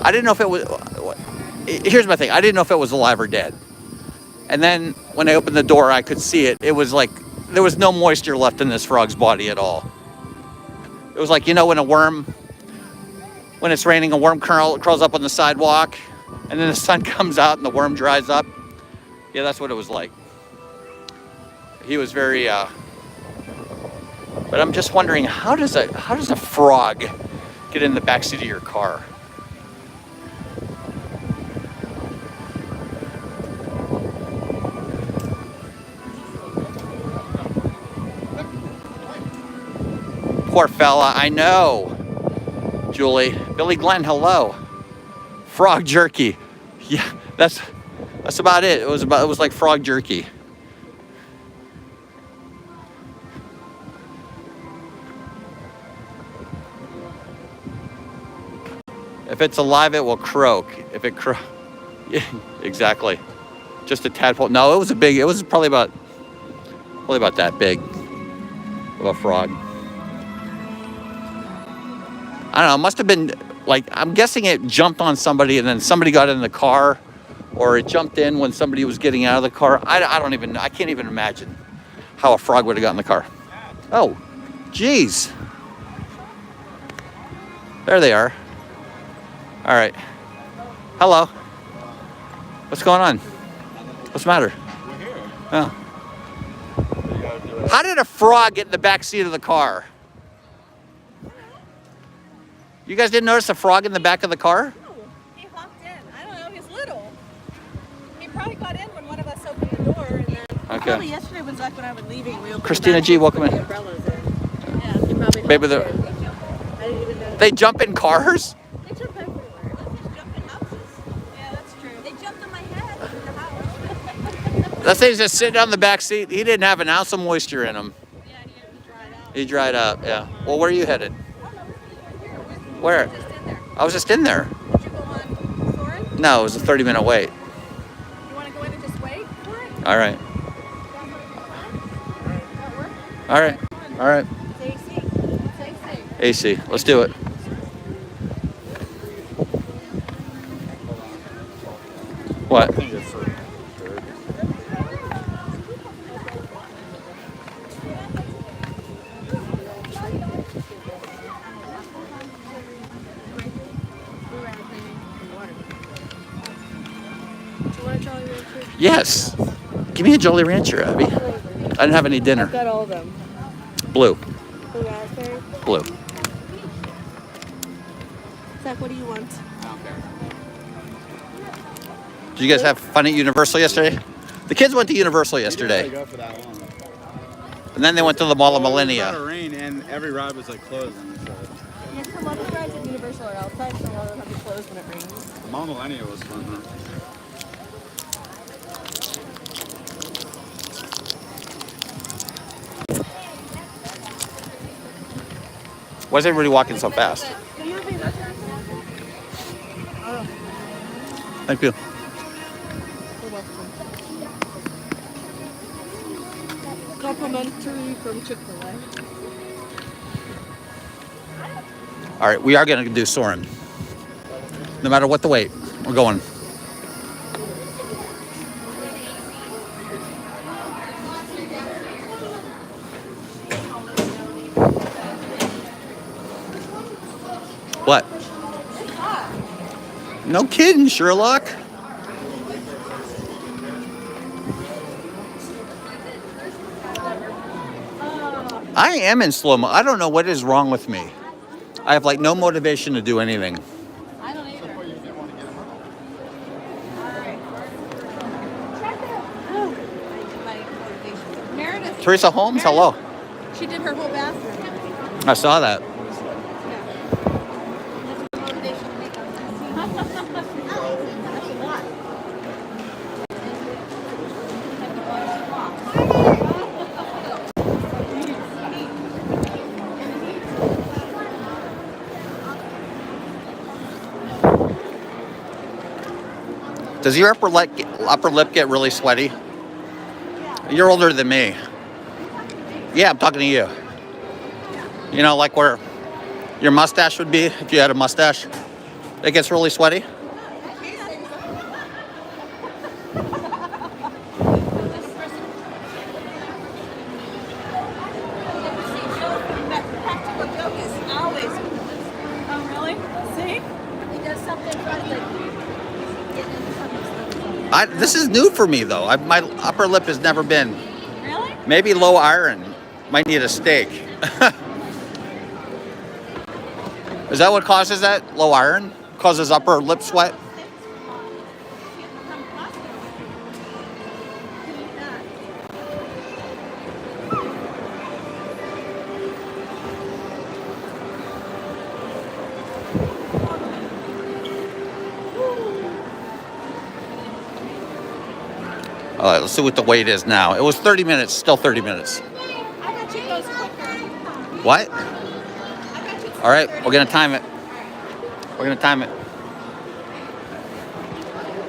I didn't know if it was. Here's my thing. I didn't know if it was alive or dead. And then when I opened the door, I could see it. It was like there was no moisture left in this frog's body at all. It was like, you know, when it's raining, a worm crawls up on the sidewalk, and then the sun comes out and the worm dries up. Yeah, that's what it was like. He was very. But I'm just wondering, how does a frog get in the backseat of your car? Poor fella, I know. Julie, Billy Glenn, hello. Frog jerky, yeah, that's about it. It was like frog jerky. If it's alive, it will croak. If it yeah, exactly. Just a tadpole. No, it was probably about that big of a frog. I don't know, it must have been like, I'm guessing it jumped on somebody and then somebody got in the car, or it jumped in when somebody was getting out of the car. I can't even imagine how a frog would have got in the car. Oh, geez. There they are. All right. Hello. What's going on? What's the matter? We're here. Oh. How did a frog get in the back seat of the car? You guys didn't notice a frog in the back of the car? No, he hopped in. I don't know, he's little. He probably got in when one of us opened the door, and then probably yesterday was like when I was leaving. We opened Christina G, welcome in. the umbrellas in. Yeah, he probably Maybe hopped in. I didn't even know. They jump in cars? They jump everywhere. They just jump in houses. Yeah, that's true. They jumped on my head in the house. That thing's just sitting on the back seat. He didn't have an ounce of moisture in him. Yeah, he dried out. He dried up, yeah. Well, where are you headed? Where? I was just in there. Did you go on Soarin? No, it was a 30-minute wait. You want to go in and just wait for it? All right. That work? All right. All right. It's AC. It's AC. AC. Let's do it. What? Yes. Give me a Jolly Rancher, Abby. I didn't have any dinner. I've got all of them. Blue. Blue raspberry. Blue. Zach, what do you want? Did you guys have fun at Universal yesterday? The kids went to Universal yesterday. Go for that long. And then they went to the Mall of It was Millennia. about to rain, and every ride was like closing. So. Yes, a lot of rides at Universal are outside, so a lot of them have to close when it rains. The Mall Millennia was fun, huh? Why is everybody walking so fast? Thank you. Complimentary from Chick-fil-A. All right, we are going to do Soarin. No matter what the wait, we're going. What? No kidding, Sherlock. I am in slow-mo. I don't know what is wrong with me. I have like no motivation to do anything. I don't either. Meredith. Teresa Holmes, hello. She did her whole bathroom. I saw that. Yeah. Does your upper lip get really sweaty? You're older than me. Yeah, I'm talking to you. You know, like where your mustache would be if you had a mustache. It gets really sweaty. This is new for me though. My upper lip has never been. Really? Maybe low iron. Might need a steak. Is that what causes that? Low iron? Causes upper lip sweat? All right, let's see what the wait is now. It was 30 minutes, still 30 minutes. What? All right, we're gonna time it. We're gonna time it.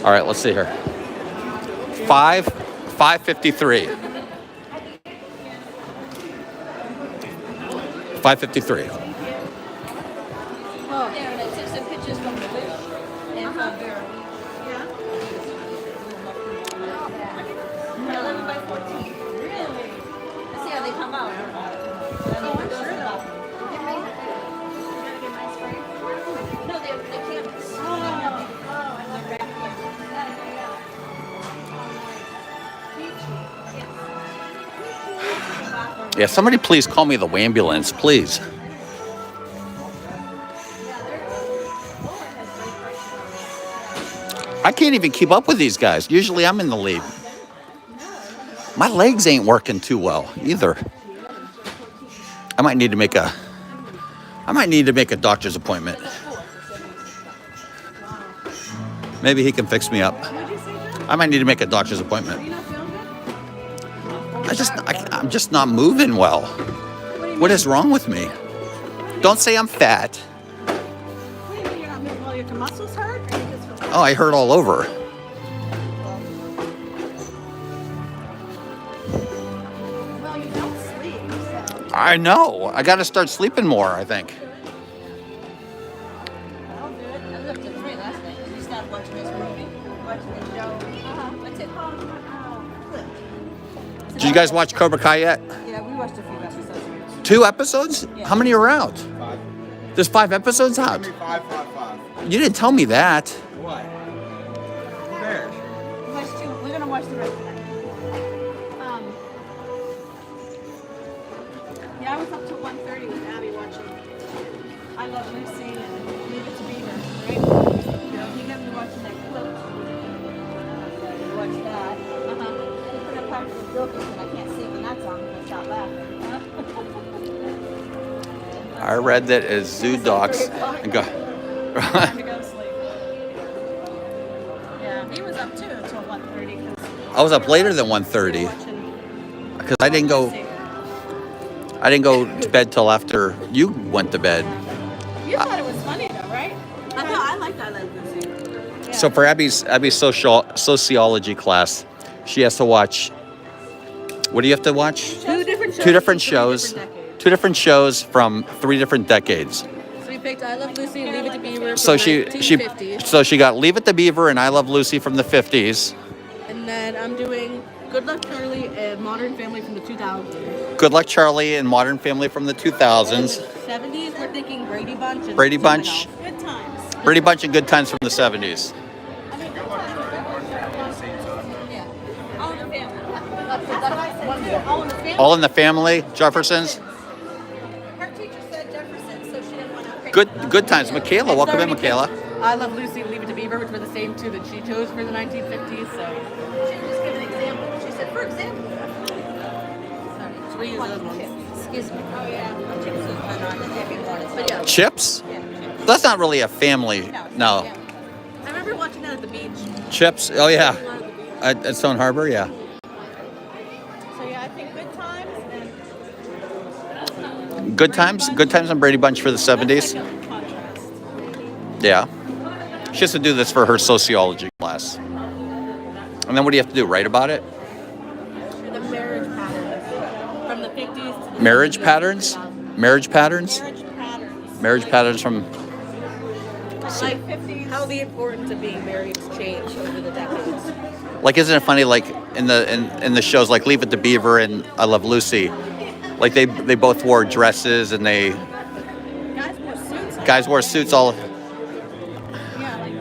All right, let's see here. 5:53. 5:53. Oh, yeah, I took some pictures from the wish and from Vera. Yeah. 11 by 14. Really? Let's see how they come out. Oh, I'm sure they'll. No, they canvas. Yeah, somebody please call me the ambulance, please. I can't even keep up with these guys. Usually I'm in the lead. My legs ain't working too well either. I might need to make a doctor's appointment. Maybe he can fix me up. I might need to make a doctor's appointment. I'm just not moving well. What is wrong with me? Don't say I'm fat. What do you mean you're not moving well? Your muscles hurt? Or you just feel Oh, I hurt all over. well, you don't sleep, so. I know. I got to start sleeping more, I think. I'll do it. I was up to 3 last night because we stopped watching this movie. Watching the show. What's it called? Did you guys watch Cobra Kai yet? Yeah, we watched a few episodes. 2 episodes? Yeah. How many are out? 5. There's 5 episodes out. 5. You didn't tell me that. What? There. We watched 2. We're gonna watch the rest tonight. Yeah, I was up till 1:30 with Abby watching I Love Lucy and Leave It to Beaver, right? You know, he got me watching that clip. We watched that. He put up Practical Jokers and I can't sleep when that's on because I stop laughing. I read that as zoo docs and go. Time to go to sleep. Yeah, he was up too until 1:30 because I was up later than 1:30 because I didn't go to bed till after you went to bed. You thought it was funny though, right? I liked I Love Lucy. Yeah. So for Abby's sociology class, she has to watch. What do you have to watch? 2 different shows. 2 different shows. 2 different shows from 3 different decades. So we picked I Love Lucy and Leave It to Beaver So from she 1950. she got Leave It to Beaver and I Love Lucy from the 50s. And then I'm doing Good Luck Charlie and Modern Family from the 2000s. Good Luck Charlie and Modern Family from the 2000s. 70s, we're thinking Brady Bunch and Brady Bunch. Good Times. Brady Bunch and Good Times from the 70s. Yeah. All in the Family. That's what I said too. All in the Family. All in the Family, Jeffersons. Her teacher said Jefferson, so she didn't want to pick. Good Times. Michaela, welcome in, Michaela. I Love Lucy and Leave It to Beaver, which were the same 2 that she chose for the 1950s. So she just gave an example. She said, for example. Sorry, so we use those ones. Excuse me. Oh yeah. But yeah. Chips? Yeah, Chips. That's not really a family. No. Yeah. I remember watching that at the beach. Chips? Oh yeah. At Stone Harbor, yeah. So yeah, I think Good Times and Good Times and Brady Bunch for the 70s. That's like a contrast. Yeah. She has to do this for her sociology class. And then what do you have to do? Write about it? The marriage patterns from the 50s to the Marriage 50s. patterns? Marriage patterns? Marriage patterns. Marriage patterns from... Like 50s. How the importance of being married has changed over the decades. Like, isn't it funny, like, in the shows, like Leave It to Beaver and I Love Lucy, like, they both wore dresses and they... Guys wore suits. all... Yeah, like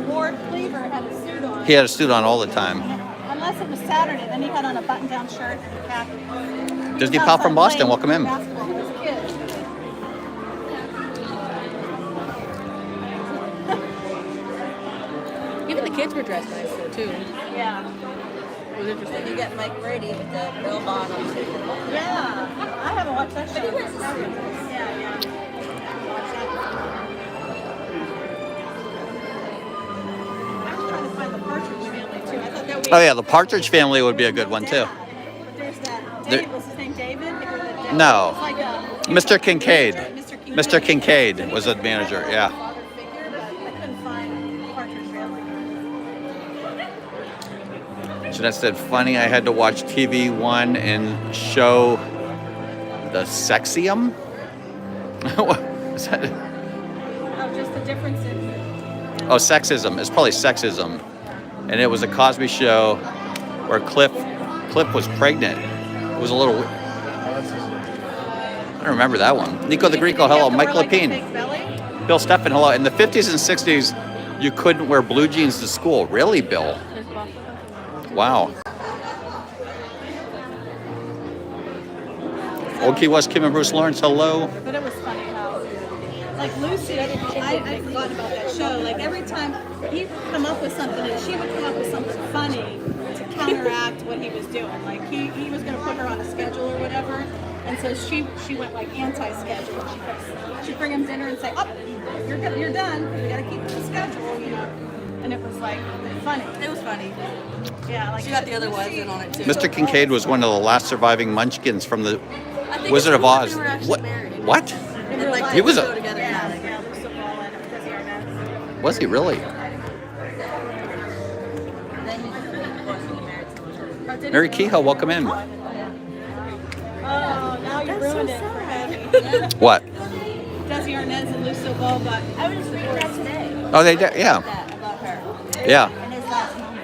Lord Cleaver had a suit on. He had a suit on all the time. Unless it was Saturday, then he had on a button-down shirt and a khaki. Disney Pal from Boston, welcome in. Basketball with his kids. Even the kids were dressed nice though too. Yeah. It was interesting. You get Mike Brady with the bell bottoms. Yeah. I haven't watched that show. Yeah, yeah. I was trying to find the Partridge Family too. I thought that would be Oh yeah, the Partridge Family would be a good one too. But there's that. There- Dave, was his name David? No. It's like a, Mr. Kincaid. Mr. Mr. Kincaid was the manager, yeah. father figure, but I couldn't find Partridge Family. Jeanette said, funny, I had to watch TV One and show the Sexium. What is that? Oh, just the differences. Oh, sexism. It's probably sexism. And it was a Cosby show where Cliff was pregnant. It was a little... I don't remember that one. Nico the Greco, hello. Mike Lapine. Bill Steffen, hello. In the 50s and 60s, you couldn't wear blue jeans to school. Really, Bill? Wow. Old Key West, Kim and Bruce Lawrence, hello. But it was funny how, like Lucy, I forgot about that show. Like every time he would come up with something and she would come up with something funny to counteract what he was doing. Like he was going to put her on a schedule or whatever. And so she went like anti-schedule. She'd bring him dinner and say, "Oh, you're done. We got to keep the schedule," you know. And it was like funny. It was funny. Yeah, like she got the other ones in on it too. Mr. Kincaid was one of the last surviving Munchkins from the I think Wizard it's of cool Oz. they were actually What? married. What? And, like, He was they a- go together. Yeah, Lucy Ball and Desi Arnaz. Was he really? Mary Kehoe, welcome in. Oh, now you ruined it for him. What? Desi Arnaz and Lucille Ball got. I was just reading that today. Oh, they did, yeah. About her. Yeah. And his last moment.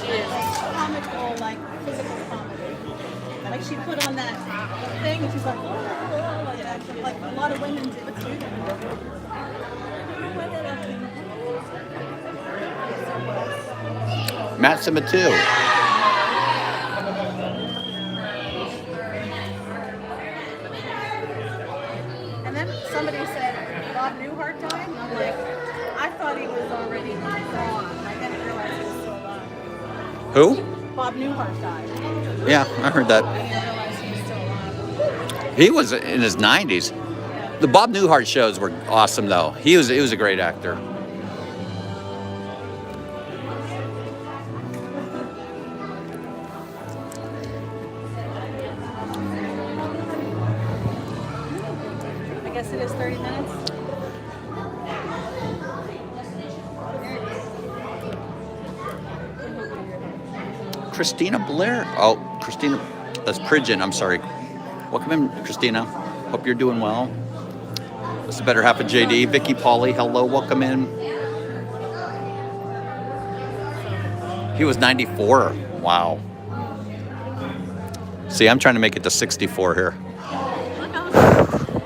She is comical, like physical comedy. Like she put on that thing and she's like, oh, like a lot of women do. Matt Simba too. And then somebody said Bob Newhart died, and I'm like, I thought he was already gone. I didn't realize he was still alive. Who? Bob Newhart died. Yeah, I heard that. I didn't realize he was still alive. He was in his 90s. The Bob Newhart shows were awesome, though. He was a great actor. I guess it is 30 minutes. Christina Blair. Oh, Christina. That's Pridgeon. I'm sorry. Welcome in, Christina. Hope you're doing well. That's the better half of JD. Vicky Pauley. Hello. Welcome in. He was 94. Wow. See, I'm trying to make it to 64 here.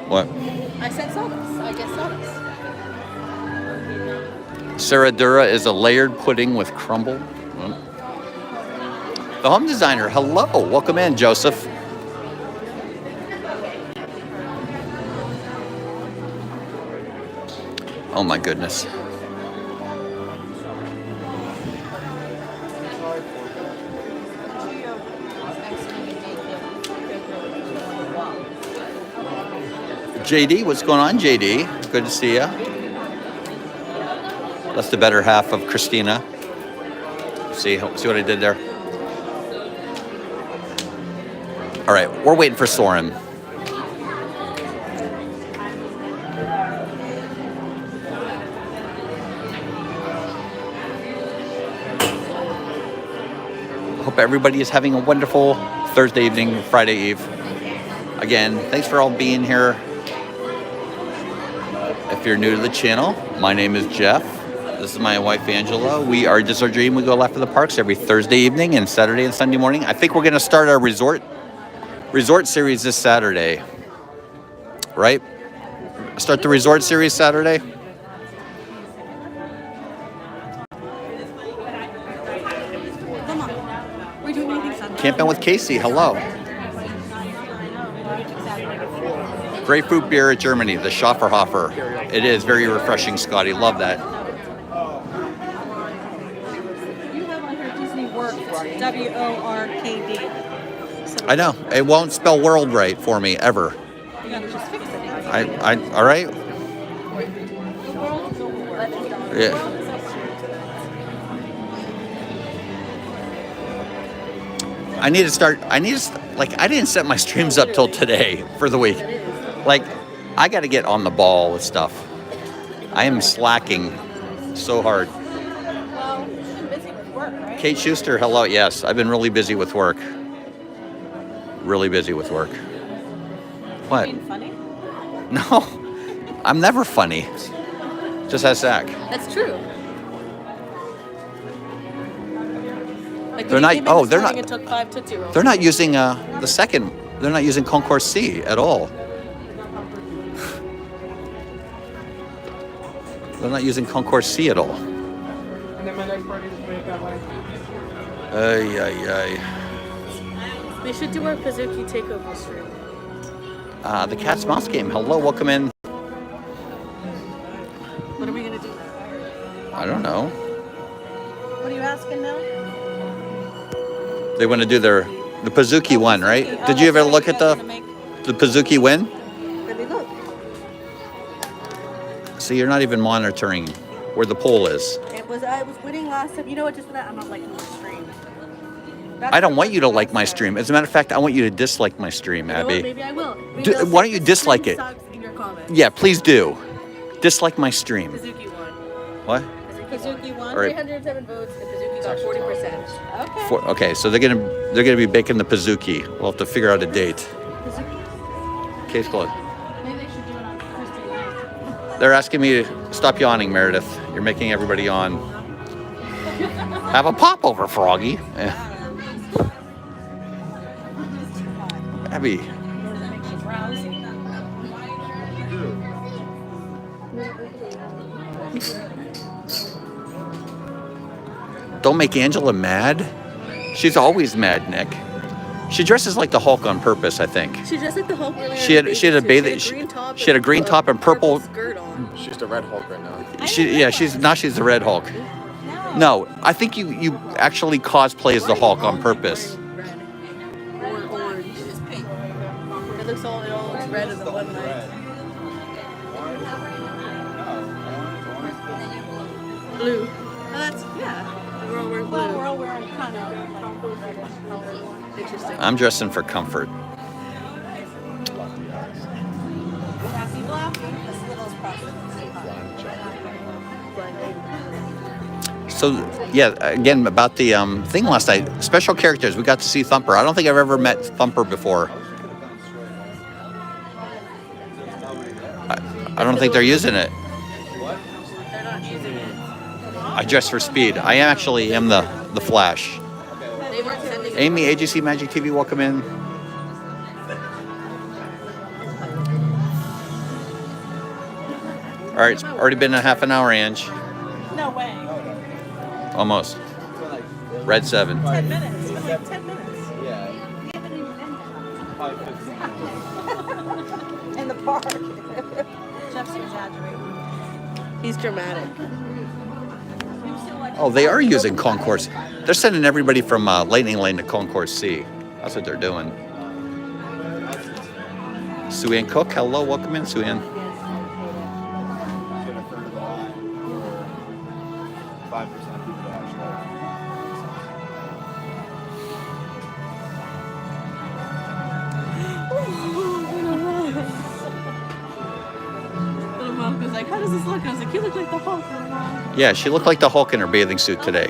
What? I said sodas. I guess sodas. Sarah Dura is a layered pudding with crumble. The home designer, hello. Welcome in, Joseph. Oh my goodness. JD, what's going on, JD? Good to see you. That's the better half of Christina. See what I did there? All right, we're waiting for Soarin. hope everybody is having a wonderful Thursday evening, Friday Eve. Again, thanks for all being here. If you're new to the channel, my name is Jeff. This is my wife, Angela. We are Just Our Dream. We go live to the parks every Thursday evening and Saturday and Sunday morning. I think we're going to start our resort series this Saturday. Right? Start the resort series Saturday. Come on. We're doing anything Sunday. Camping with Casey. Hello. Grapefruit beer at Germany, the Schafferhofer. It is very refreshing, Scotty. Love that. You have on her Disney Worked, WORKD. So I know. It won't spell world right for me, ever. you gotta just fix it. All right? Yeah. I didn't set my streams up till today for the week. Like, I got to get on the ball with stuff. I am slacking so hard. Well, you've been busy with work, right? Kate Schuster, hello. Yes, I've been really busy with work. Really busy with work. What? Being funny? No, I'm never funny. Just ask Zach. That's true. Like They're not. Oh, they're not. It took 5 Tootsie Rolls. They're not using the second. They're not using Concourse C at all. They're not using Concourse C at all. And then my next party is made that way. Ay. We should do our Pazuki takeover stream. The Cat's Mouse game. Hello, welcome in. What are we gonna do? I don't know. What are you asking now? They want to do the Pazuki one, right? Did you ever look at the Pazuki win? Let me look. See, you're not even monitoring where the poll is. I was winning last time. You know what? Just for that, I'm not liking the stream. I don't want you to like my stream. As a matter of fact, I want you to dislike my stream, You know Abby. what? Maybe I will. Maybe I'll Why say don't you the dislike stream it? sucks in your comments. Yeah, please do. Dislike my stream. Pazuki won. What? Pazuki won. All right. 307 votes, and Pazuki got 40%. Okay. Okay, so they're gonna be baking the Pazuki. We'll have to figure out a date. Case closed. Maybe they should do it on Thursday night. They're asking me to stop yawning, Meredith. You're making everybody yawn. Have a popover, Froggy. Yeah. Abby. Don't make Angela mad. She's always mad, Nick. She dresses like the Hulk on purpose, I think. She dressed like the Hulk. She had a bathing. She had a green top and purple. Skirt on. She's the Red Hulk right now. She's the Red Hulk. No, I think you actually cosplay as the Hulk on purpose. Or orange. It's pink. It looks all red in the one light. Blue. Oh, that's We're all wearing blue. Well, we're all wearing kind of interesting. I'm dressing for comfort. So yeah, again about the thing last night. Special characters. We got to see Thumper. I don't think I've ever met Thumper before. I don't think they're using it. They're not using it. I dress for speed. I actually am the Flash. They weren't sending Amy, AGC Magic TV, welcome in. All right, it's already been a half an hour, Ange. No way. Almost. Red 7. 10 minutes. It's like 10 minutes. Yeah. We haven't even been 5:15. in the park. Jeff's exaggerating. He's dramatic. Oh, they are using Concourse. They're sending everybody from Lightning Lane to Concourse C. That's what they're doing. Sue-Ann Cook, hello, welcome in, Sue-Ann. 5% people actually. Little Mom was like, how does this look? I was like, you look like the Hulk. Yeah, she looked like the Hulk in her bathing suit today.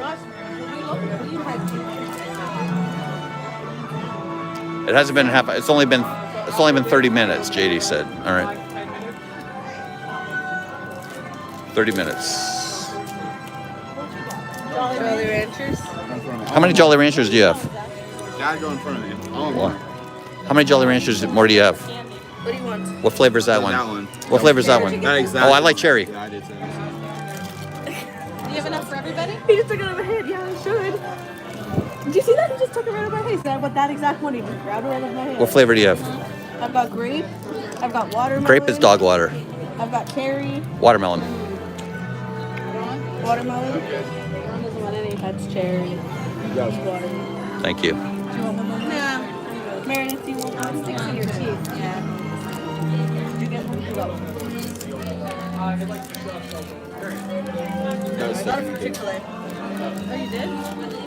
It hasn't been half. It's only been 30 minutes. JD said. All right. 30 minutes. Jolly Ranchers. How many Jolly Ranchers do you have? Gotta go in front of me. Oh, Well, how many Jolly Ranchers more do you have? What do you want? What flavor is that one? What flavor is that one? Not exactly. Oh, I like cherry. Yeah, I did too. Do you have enough for everybody? He just took it out of my hand. Yeah, I should. Did you see that? He just took it right out of my hand. I want that exact one. He just grabbed it right out of my hand. What flavor do you have? I've got grape. I've got watermelon. Grape is dog water. I've got cherry. Watermelon. Watermelon. Ron doesn't want any. That's cherry. Watermelon. Thank you. Do you want one more? No. Meredith, do you want one? Sticks in your teeth. Yeah. Did you get one? You got one. I got it from Chick-fil-A. Oh, you did?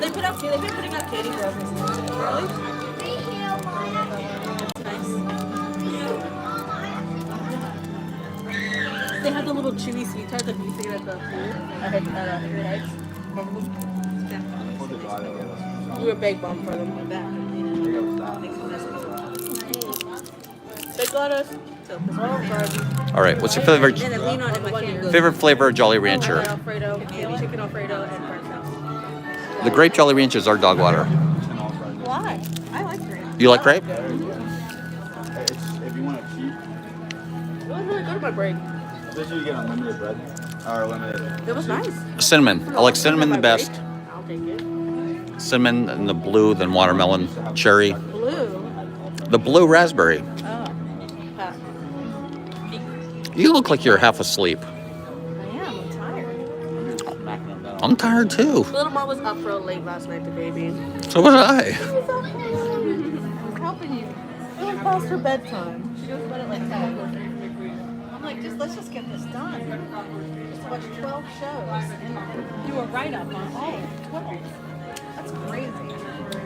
They've been putting out candy for us. Really? That's nice. They had the little chewy sweet tarts that you see at the pool. I had your eggs. Remember them? Yeah. We were big bum for them like that. They got us. All right. What's your favorite And then lean on it, my candy. favorite flavor of Jolly Rancher? Alfredo, chicken Alfredo, and burnt toast. The grape Jolly Ranchers are dog water. Why? I like grape. You like grape? If you want to cheat, It was really good at my break. especially you get unlimited bread. Or limited. It was nice. Cinnamon. I like cinnamon the best. I'll take it. Cinnamon and the blue, then watermelon, cherry. Blue. The blue raspberry. Oh. Pass. You look like you're half asleep. I am. I'm tired. I'm tired too. Little mom was up real late last night, the baby. So was I. I'm helping you. It was past her bedtime. She goes to bed at like 10. I'm like, let's just get this done. Just watch 12 shows and do a write-up on all 12. That's crazy.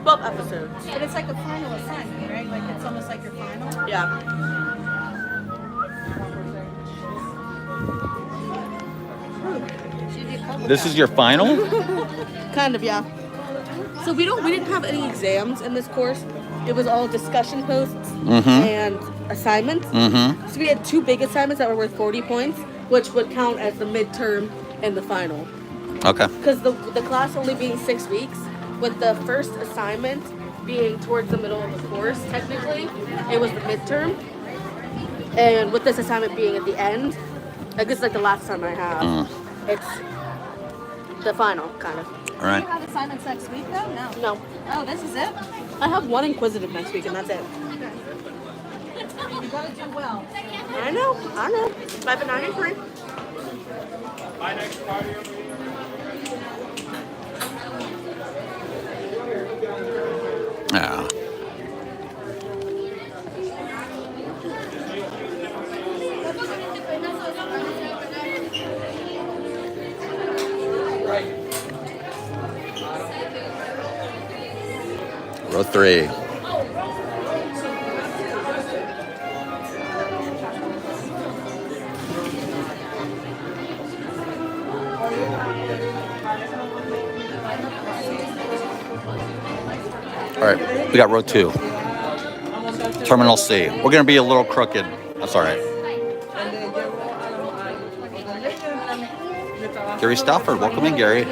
12 episodes. But it's like a final assignment, right? Like it's almost like your final? Yeah. This is your final? Kind of, yeah. So we didn't have any exams in this course. It was all discussion posts and assignments. So we had 2 big assignments that were worth 40 points, which would count as the midterm and the final. Okay. Because the class only being 6 weeks, with the first assignment being towards the middle of the course, technically, it was the midterm. And with this assignment being at the end, like this is like the last time I have, it's the final, kind of. All right. Do you have assignments next week, though? No. Oh, this is it? I have 1 inquisitive next week, and that's it. You gotta do well. I know. I've been 93. My next party over here. Yeah. Row 3. All right, we got row 2. Terminal C. We're gonna be a little crooked. That's all right. Gary Stafford, welcome in, Gary.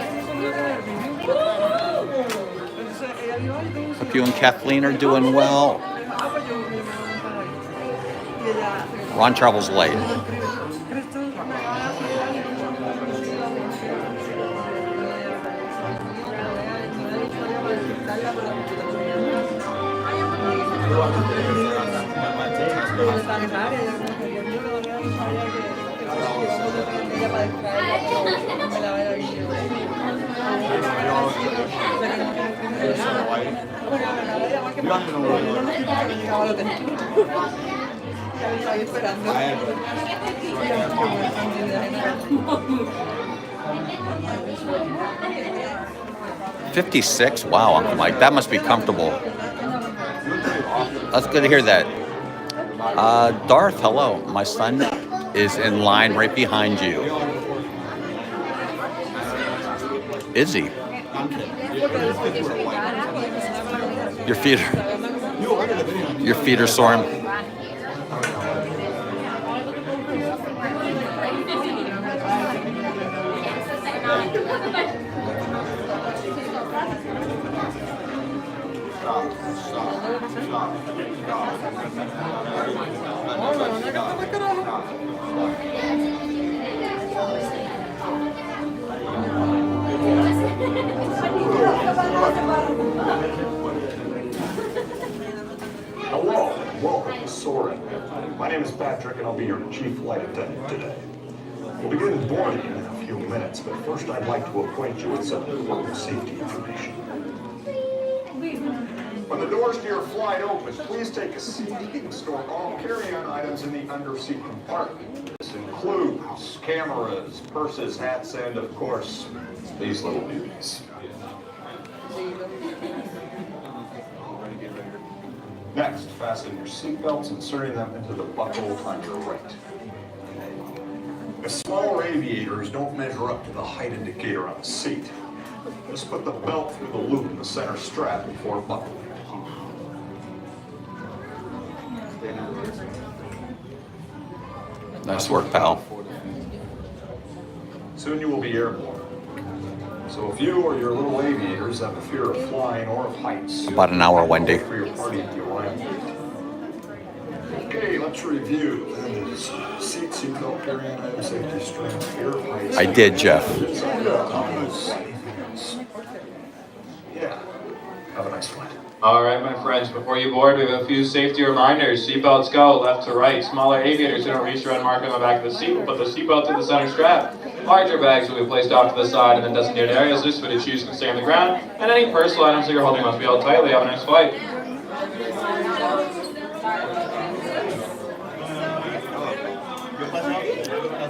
Hope you and Kathleen are doing well. Ron travels late. $56? Wow, Uncle Mike, that must be comfortable. That's good to hear that. Darth, hello. My son is in line right behind you. Is he? Your feet are... Your feet are soaring. Hello, and welcome to Soarin. My name is Patrick, and I'll be your chief flight attendant today. We'll begin boarding in a few minutes, but first I'd like to acquaint you with some important safety information. When the doors to your flight open, please take a seat and store all carry-on items in the underseat compartment. This includes cameras, purses, hats, and, of course, these little beauties. Next, fasten your seatbelts, inserting them into the buckle on your right. The smaller aviators don't measure up to the height indicator on the seat. Just put the belt through the loop in the center strap before buckling. Nice work, pal. Soon you will be airborne. So if you or your little aviators have a fear of flying or of heights, About an hour, Wendy. for your party at the arrival gate. Okay, let's review. Seat, seatbelt, carry-on item, safety strings, fear of heights. I did, Jeff. Yeah. Have a nice flight. All right, my friends, before you board, we have a few safety reminders. Seatbelts go left to right. Smaller aviators who don't reach around mark on the back of the seat will put the seatbelt through the center strap. Larger bags will be placed off to the side and in designated areas. This way to choose can stay on the ground. And any personal items that you're holding must be held tightly. Have a nice flight.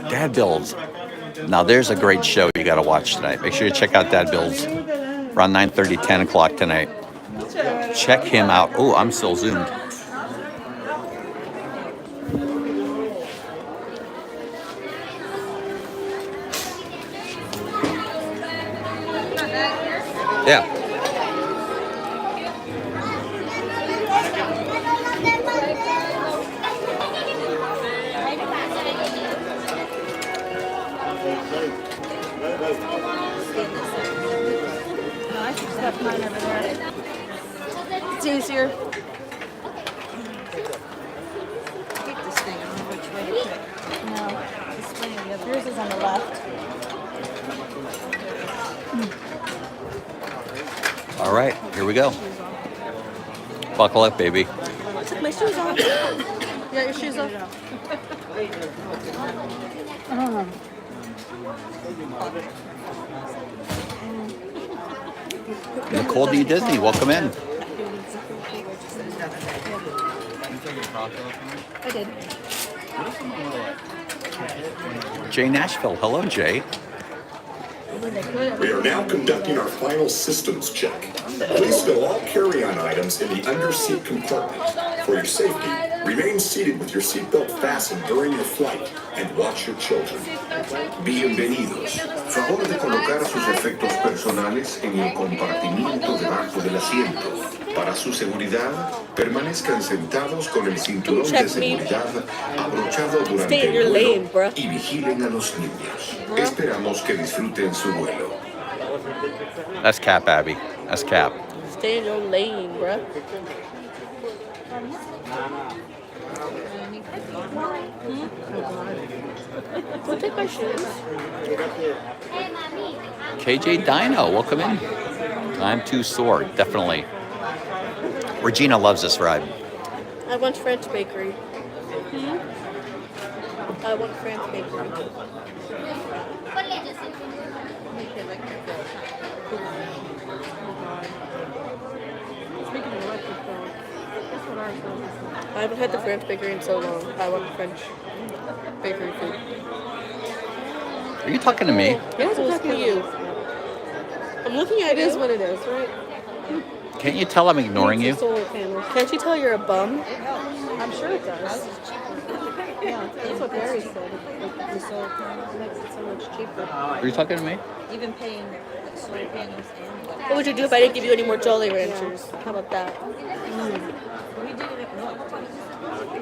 Dad Builds. Now there's a great show you got to watch tonight. Make sure you check out Dad Builds around 9:30, 10 o'clock tonight. Check him out. Oh, I'm still zoomed. Yeah. I should stuff mine over there. It's easier. Keep this thing. I don't know which way to put it. No, this way or the other. Yours is on the left. All right, here we go. Buckle up, baby. I took my shoes off. You got your shoes off? Nicole D. Disney, welcome in. I did. Jay Nashville. Hello, Jay. We are now conducting our final systems check. Please stow all carry-on items in the underseat compartment. For your safety, remain seated with your seatbelt fastened during your flight and watch your children. Bienvenidos. Favor de colocar sus efectos personales en el compartimiento debajo del asiento. Para su seguridad, permanezcan sentados con el cinturón de seguridad abrochado durante el vuelo y vigilen a los niños. Esperamos que disfruten su vuelo. That's Cap, Abby. That's Cap. Stay in your lane, bruh. Don't take my shoes. KJ Dino, welcome in. Time to soar, definitely. Regina loves this ride. I want French bakery. I want French bakery. I haven't had the French bakery in so long. I want French bakery food. Are you talking to me? Yes, I'm talking to you. I'm looking at it. It is what it is, right? Can't you tell I'm ignoring you? Solar panels. Can't you tell you're a bum? I'm sure it does. Yeah, that's what Barry said. The solar panels makes it so much cheaper. Are you talking to me? Even paying What would you do if I didn't give you any more Jolly Ranchers? How about that? We did it at North.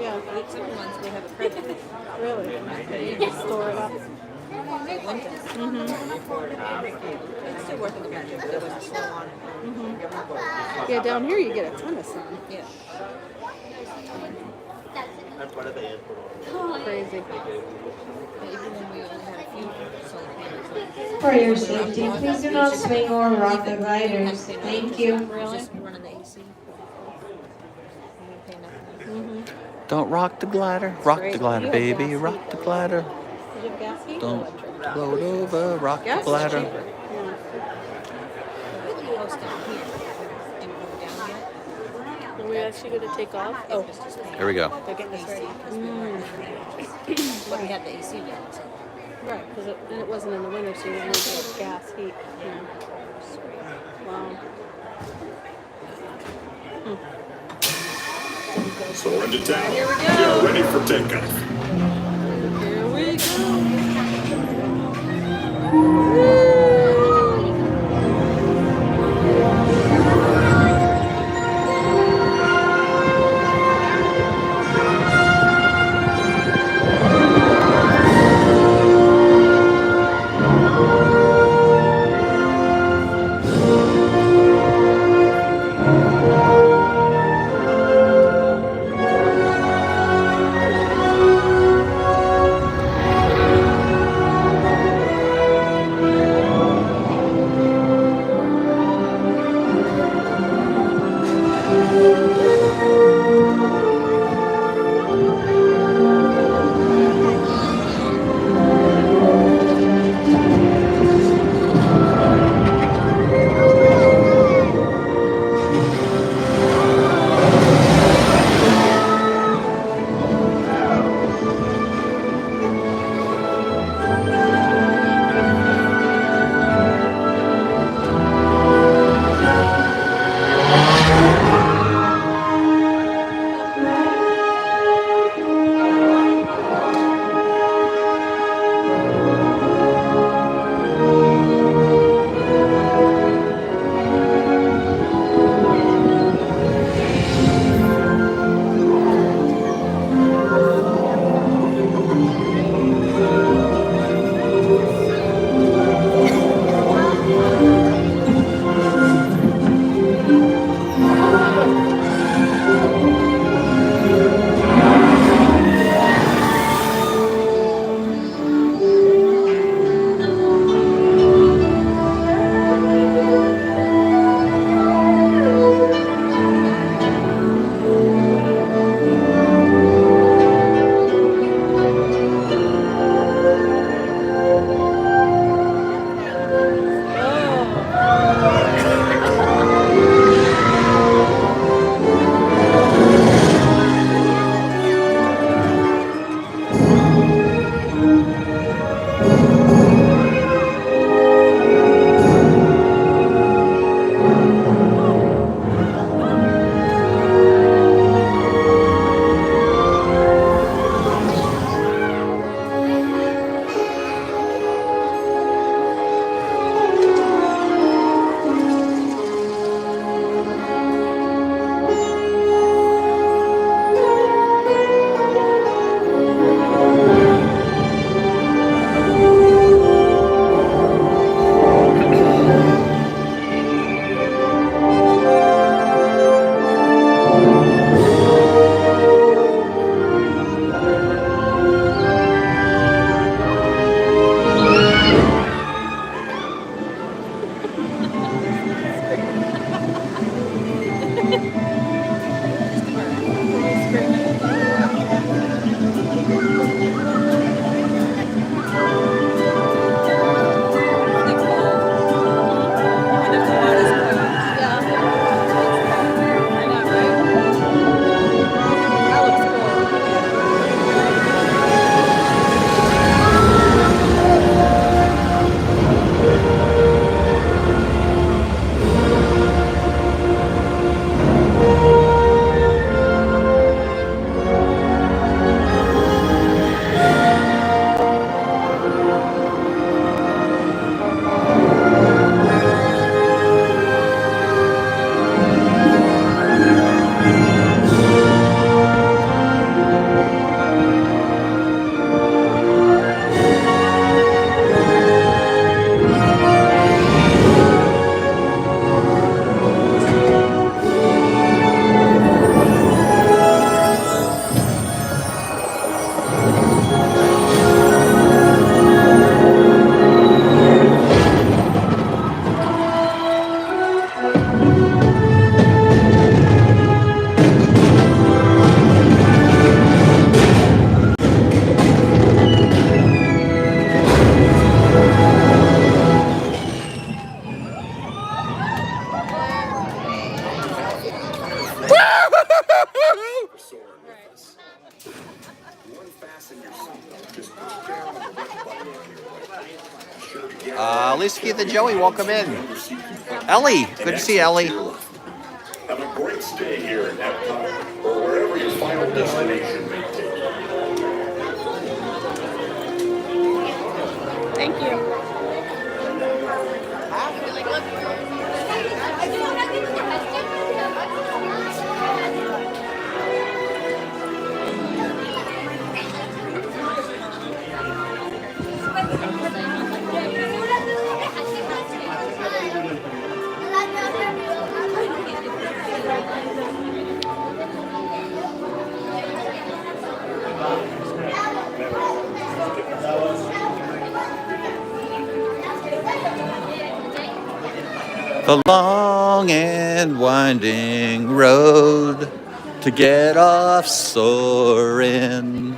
Yeah. Certain ones we have a credit. Really? You just store it up. Mm-hmm. It's still worth it to measure, but it wasn't slow on it. Yeah, down here you get a ton of sun. Yeah. Crazy. Even when we only had a few solar panels. For your safety, please do not swing or rock the gliders. Thank you. Really? Just running the AC. Don't rock the glider. Rock the glider, baby. Rock the glider. Did you have gas heat? Don't float over. Rock the Gas is glider. cheaper. Yeah. House down here. Didn't go down yet. Are we actually going to take off? Oh, Here we go. they're getting us ready. But we had the AC down, so. Right, because it wasn't in the winter, so you didn't need gas heat. Yeah. Wow. Soarin to town. Here we go. Get ready for takeoff. Here we go. fasten your seatbelt, just push down on the red button on your right. Be sure to get Lisa Keith and Joey, welcome in. Ellie, good to see you, Ellie. Have a great stay here at Epcot or wherever your final destination may take you. Thank you. The long and winding road to get off Soarin.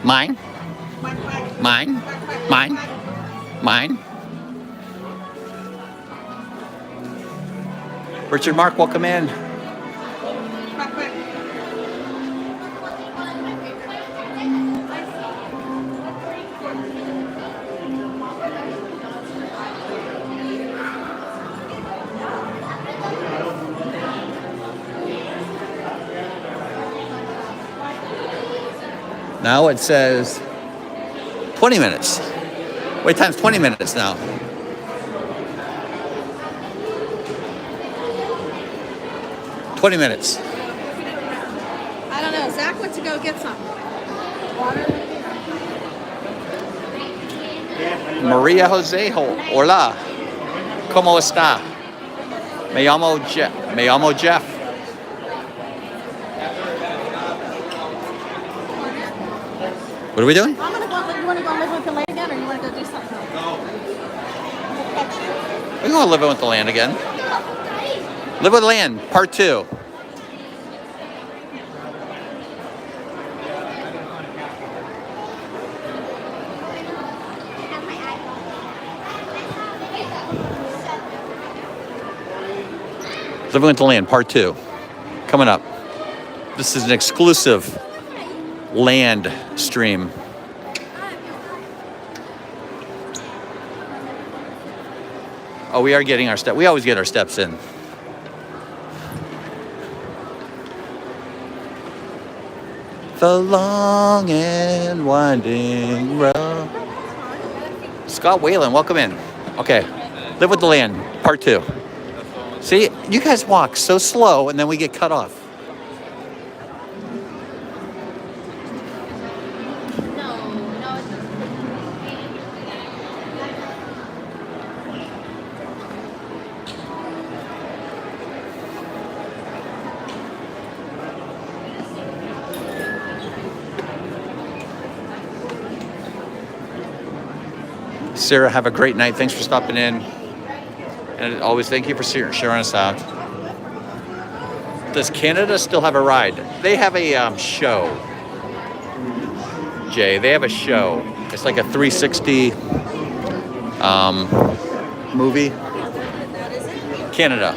Mine? Mine? Mine? Mine? Richard Mark, welcome in. Now it says 20 minutes. Wait time's 20 minutes now. $20 minutes. I don't know. Zach went to go get some water. Maria Jose, hola. ¿Cómo está? Me llamo Jeff. Me llamo Jeff. What are we doing? I'm gonna go. You want to go live with the lady again, or you want to go do something? We're going to live with the land again. Live with the land, part 2. Living with the Land, part 2. Coming up. This is an exclusive land stream. Oh, we are getting our step. We always get our steps in. The long and winding road. Scott Whalen, welcome in. Okay, Live with the Land, part 2. See, you guys walk so slow and then we get cut off. Sarah, have a great night. Thanks for stopping in. And always thank you for sharing us out. Does Canada still have a ride? They have a show. Jay, they have a show. It's like a 360 movie. Canada.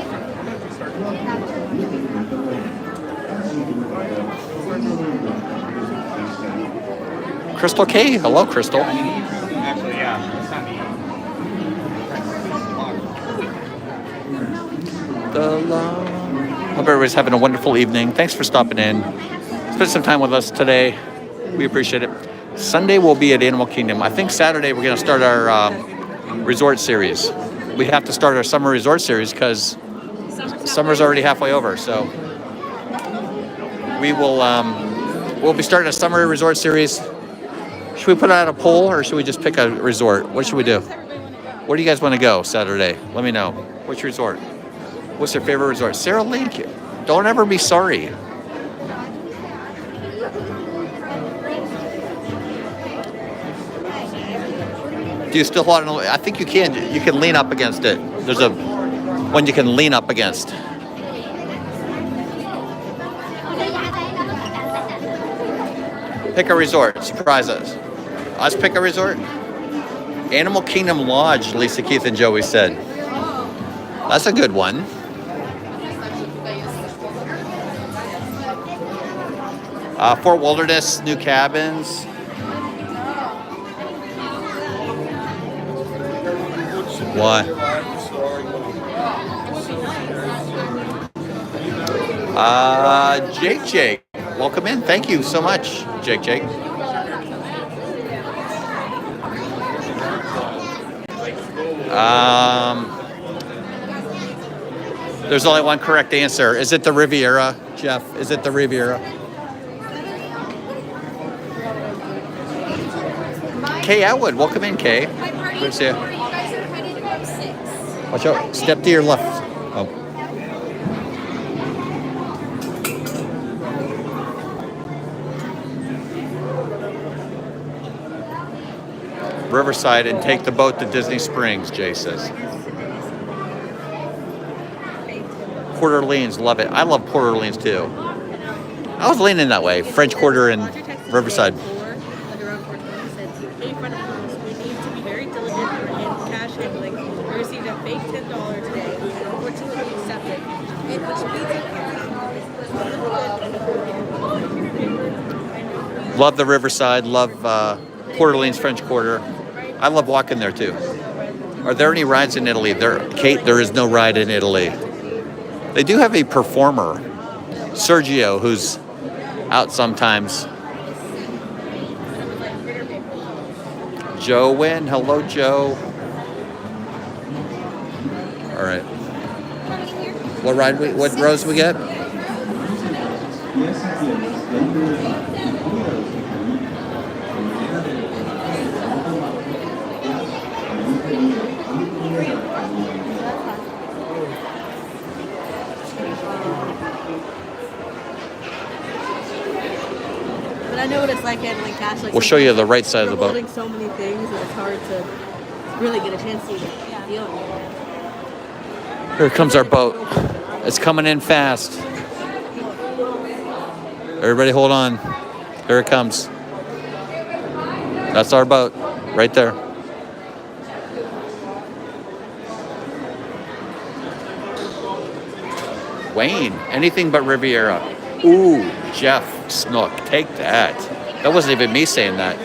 Crystal K. Hello, Crystal. Actually, yeah. Hope everybody's having a wonderful evening. Thanks for stopping in. Spend some time with us today. We appreciate it. Sunday we'll be at Animal Kingdom. I think Saturday we're going to start our resort series. We have to start our summer resort series because summer's already halfway over. So we will we'll be starting a summer resort series. Should we put out a poll or should we just pick a resort? What should we do? Where do you guys want to go Saturday? Let me know. Which resort? What's your favorite resort? Sarah Lake. Don't ever be sorry. Do you still want to? I think you can. You can lean up against it. There's a one you can lean up against. Pick a resort. Surprise us. Let's pick a resort. Animal Kingdom Lodge, Lisa, Keith, and Joey said. That's a good one. Fort Wilderness, new cabins. What? Jake. Welcome in. Thank you so much, Jake. There's only one correct answer. Is it the Riviera, Jeff? Is it the Riviera? Kay Atwood, welcome in, Kay. Good to see you. Watch out. Step to your left. Oh. Riverside and take the boat to Disney Springs, Jay says. Port Orleans, love it. I love Port Orleans too. I was leaning that way. French Quarter and Riverside. Love the Riverside, love Port Orleans French Quarter. I love walking there too. Are there any rides in Italy? Kate, there is no ride in Italy. They do have a performer, Sergio, who's out sometimes. Joe Wynn, hello Joe. All right. What rows we get? But I know what it's like handling cash. Like we'll show you the right side of the boat. Holding so many things, and it's hard to really get a chance to feel it. Here comes our boat. It's coming in fast. Everybody hold on. Here it comes. That's our boat right there. Wayne, anything but Riviera. Ooh, Jeff Snook, take that. That wasn't even me saying that.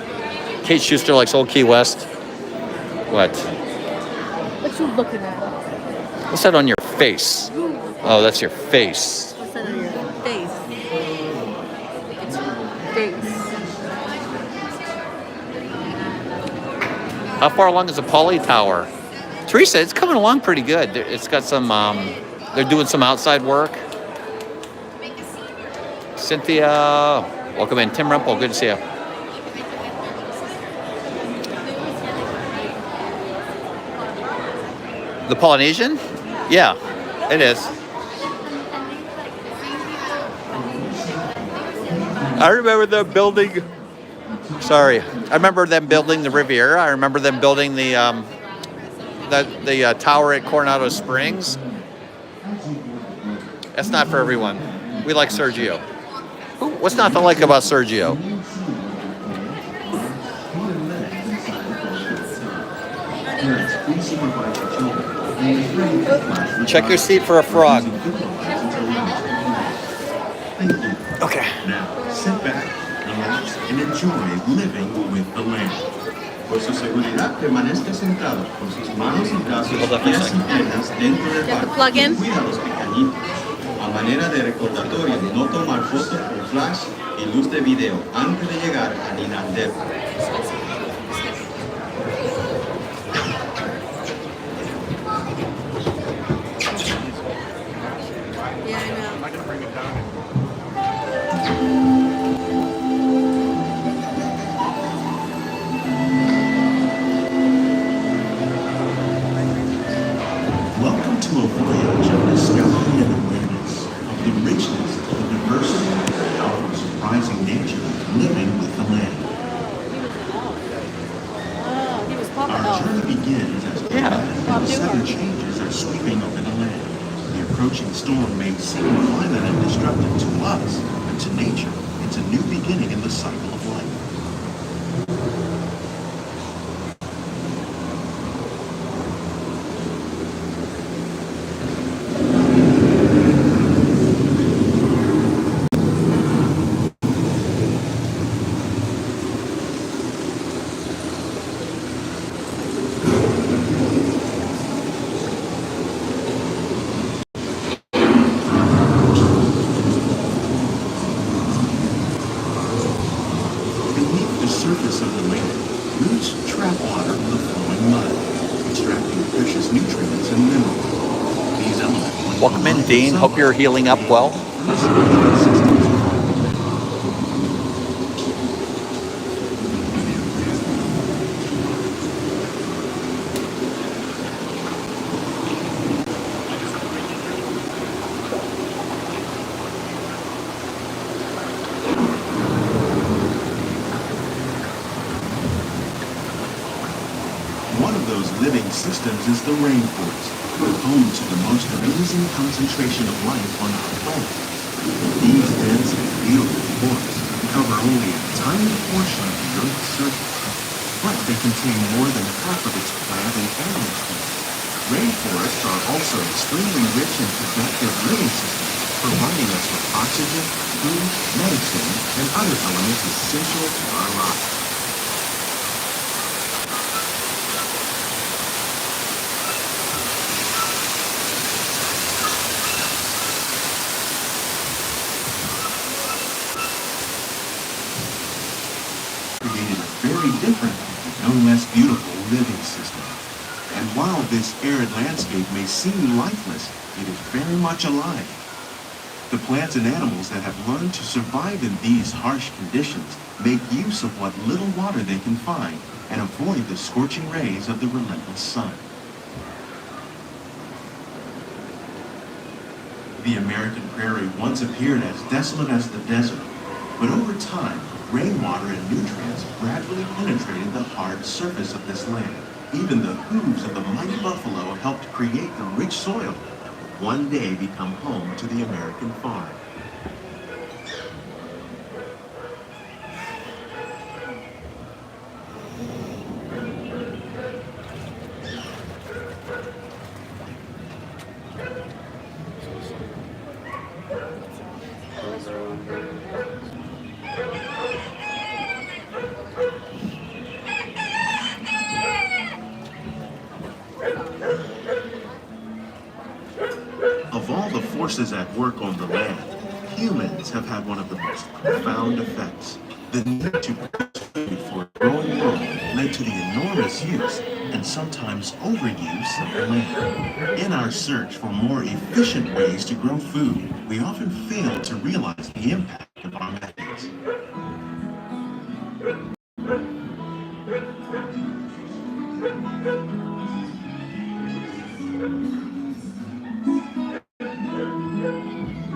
Kate Schuster likes Old Key West. What? What you looking at? What's that on your face? Oh, that's your face. What's that on your face? It's face. How far along is the Poly Tower? Teresa, it's coming along pretty good. It's got some, they're doing some outside work. Cynthia, welcome in. Tim Rumpel, good to see you. The Polynesian? Yeah, it is. I remember them building, I remember them building the Riviera. I remember them building the tower at Coronado Springs. That's not for everyone. We like Sergio. What's not to like about Sergio? Check your seat for a frog. Okay. Now, sit back, relax, and enjoy living with the land. Por su seguridad, permanezca sentado con sus manos y brazos pies y piernas dentro del barco. Cuida a los pequeñitos. A manera de recordatorio, no tomar fotos con flash y luz de video antes de llegar a Ninandero. Yeah, I know. I can bring it down. Welcome to a voyage of discovery and awareness of the richness, the diversity, and the powerful, surprising nature of living with the land. Oh, he was Papa Our Elf. changes are sweeping over the land. The approaching storm may seem violent and destructive to us, but to nature, it's a new beginning in the cycle of life. Beneath the surface of the land, roots trap water in the flowing mud, extracting precious nutrients and minerals. These elements, Welcome in, Dean. Hope you're healing up well. One of those living systems is the rainforest, home to the most amazing concentration of life on our planet. These dense and beautiful forests cover only a tiny portion of the Earth's surface, but they contain more than half of its plant and animal species. Rainforests are also extremely rich in productive living systems, providing us with oxygen, food, medicine, and other elements essential to our lives. Created a very different, no less beautiful living system. And while this arid landscape may seem lifeless, it is very much alive. The plants and animals that have learned to survive in these harsh conditions make use of what little water they can find and avoid the scorching rays of the relentless sun. The American prairie once appeared as desolate as the desert, but over time, rainwater and nutrients gradually penetrated the hard surface of this land. Even the hooves of the mighty buffalo helped create the rich soil that would one day become home to the American farm. Of all the forces at work on the land, humans have had one of the most profound effects. The need to produce food for a growing world led to the enormous use and sometimes overuse of the land. In our search for more efficient ways to grow food, we often fail to realize the impact of our methods.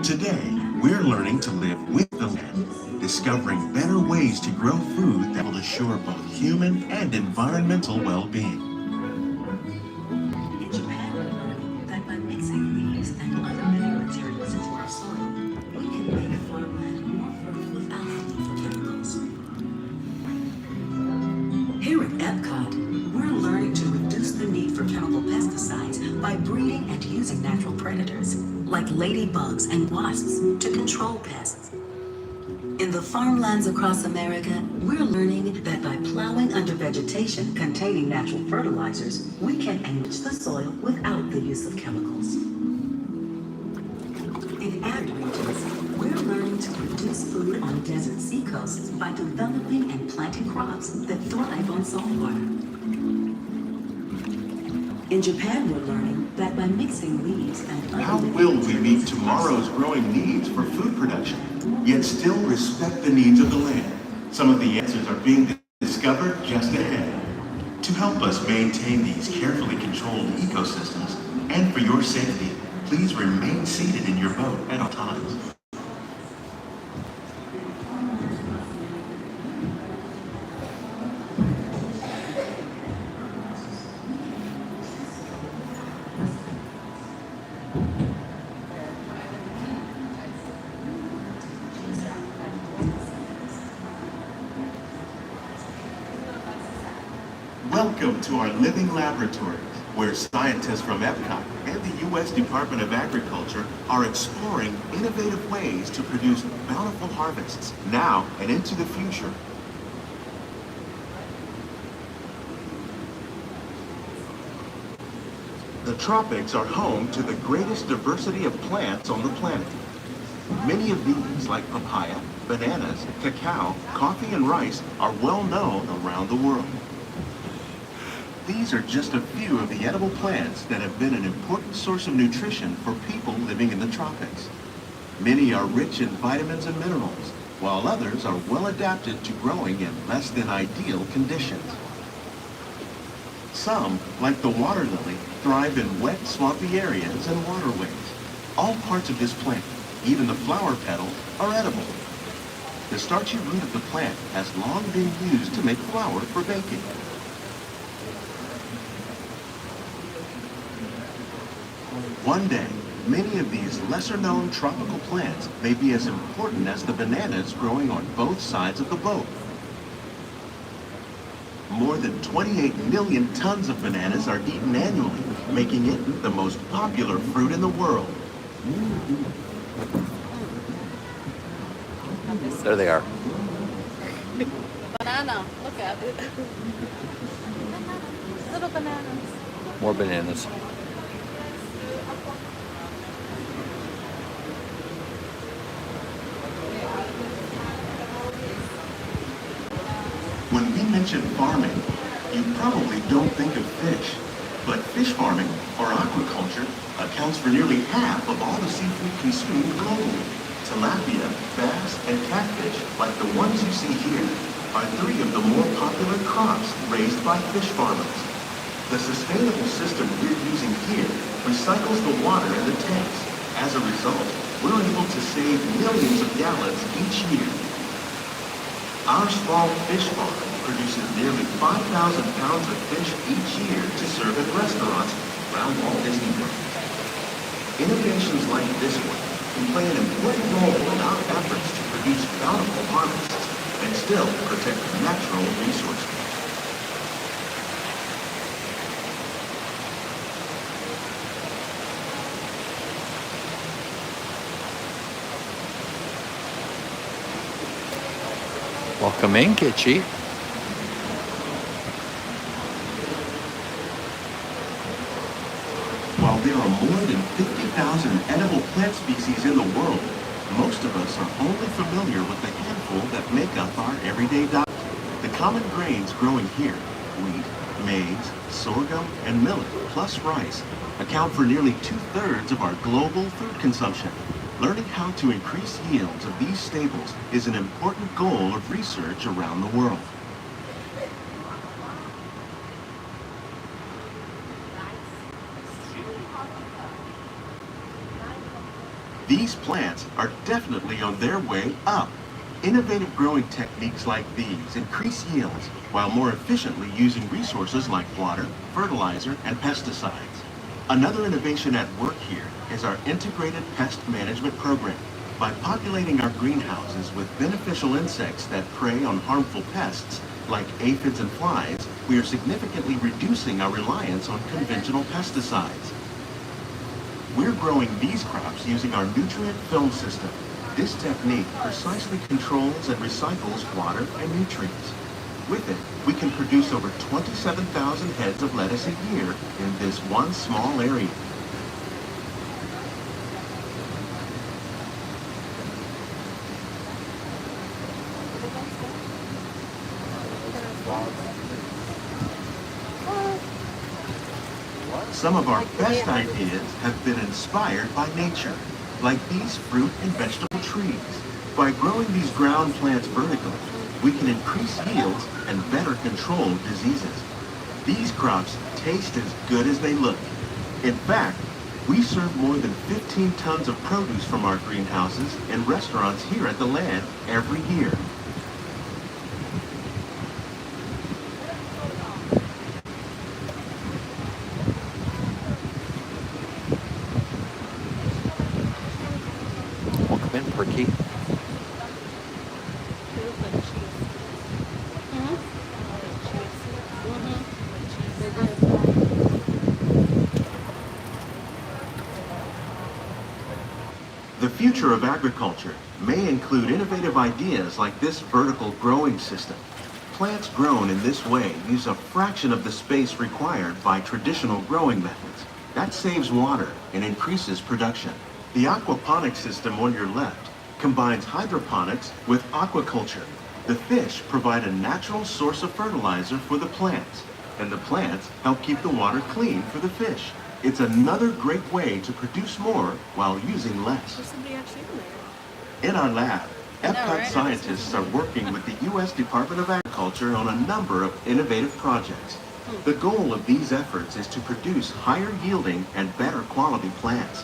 Today, we're learning to live with the land, discovering better ways to grow food that will assure both human and environmental well-being. In Japan, we learned that by mixing leaves and other living materials into our soil, we can make farmland more fertile without the need for chemicals. Here at Epcot, we're learning to reduce the need for chemical pesticides by breeding and using natural predators, like ladybugs and wasps, to control pests. In the farmlands across America, we're learning that by plowing under vegetation containing natural fertilizers, we can enrich the soil without the use of chemicals. In arid regions, we're learning to produce food on desert seacoasts by developing and planting crops that thrive on salt water. In Japan, we're learning that by mixing leaves and other How will we meet tomorrow's growing needs for food production, yet still respect the needs of the land? Some of the answers are being discovered just ahead. To help us maintain these carefully controlled ecosystems, and for your safety, please remain seated in your boat at all times. Welcome to our living laboratory, where scientists from Epcot and the U.S. Department of Agriculture are exploring innovative ways to produce bountiful harvests now and into the future. The tropics are home to the greatest diversity of plants on the planet. Many of these, like papaya, bananas, cacao, coffee, and rice, are well known around the world. These are just a few of the edible plants that have been an important source of nutrition for people living in the tropics. Many are rich in vitamins and minerals, while others are well adapted to growing in less than ideal conditions. Some, like the water lily, thrive in wet, swampy areas and waterways. All parts of this plant, even the flower petals, are edible. The starchy root of the plant has long been used to make flour for baking. One day, many of these lesser-known tropical plants may be as important as the bananas growing on both sides of the boat. More than 28 million tons of bananas are eaten annually, making it the most popular fruit in the world. There they are. Banana, look at it. Little bananas. More bananas. When we mention farming, you probably don't think of fish. But fish farming, or aquaculture, accounts for nearly half of all the seafood consumed globally. Tilapia, bass, and catfish, like the ones you see here, are three of the more popular crops raised by fish farmers. The sustainable system we're using here recycles the water in the tanks. As a result, we're able to save millions of gallons each year. Our small fish farm produces nearly 5,000 pounds of fish each year to serve at restaurants around Walt Disney World. Innovations like this one can play an important role in our efforts to produce bountiful harvests and still protect natural resources. Welcome in, Kitschy. While there are more than 50,000 edible plant species in the world, most of us are only familiar with the handful that make up our everyday diet. The common grains growing here, wheat, maize, sorghum, and millet, plus rice, account for nearly 2/3 of our global food consumption. Learning how to increase yields of these staples is an important goal of research around the world. These plants are definitely on their way up. Innovative growing techniques like these increase yields while more efficiently using resources like water, fertilizer, and pesticides. Another innovation at work here is our integrated pest management program. By populating our greenhouses with beneficial insects that prey on harmful pests, like aphids and flies, we are significantly reducing our reliance on conventional pesticides. We're growing these crops using our nutrient film system. This technique precisely controls and recycles water and nutrients. With it, we can produce over 27,000 heads of lettuce a year in this one small area. Some of our best ideas have been inspired by nature, like these fruit and vegetable trees. By growing these ground plants vertically, we can increase yields and better control diseases. These crops taste as good as they look. In fact, we serve more than 15 tons of produce from our greenhouses in restaurants here at the land every year. Welcome in, Perky. future of agriculture may include innovative ideas like this vertical growing system. Plants grown in this way use a fraction of the space required by traditional growing methods. That saves water and increases production. The aquaponics system on your left combines hydroponics with aquaculture. The fish provide a natural source of fertilizer for the plants, and the plants help keep the water clean for the fish. It's another great way to produce more while using less. There's somebody actually in there. In our lab, Epcot right? scientists are working with the U.S. Department of Agriculture on a number of innovative projects. The goal of these efforts is to produce higher yielding and better quality plants.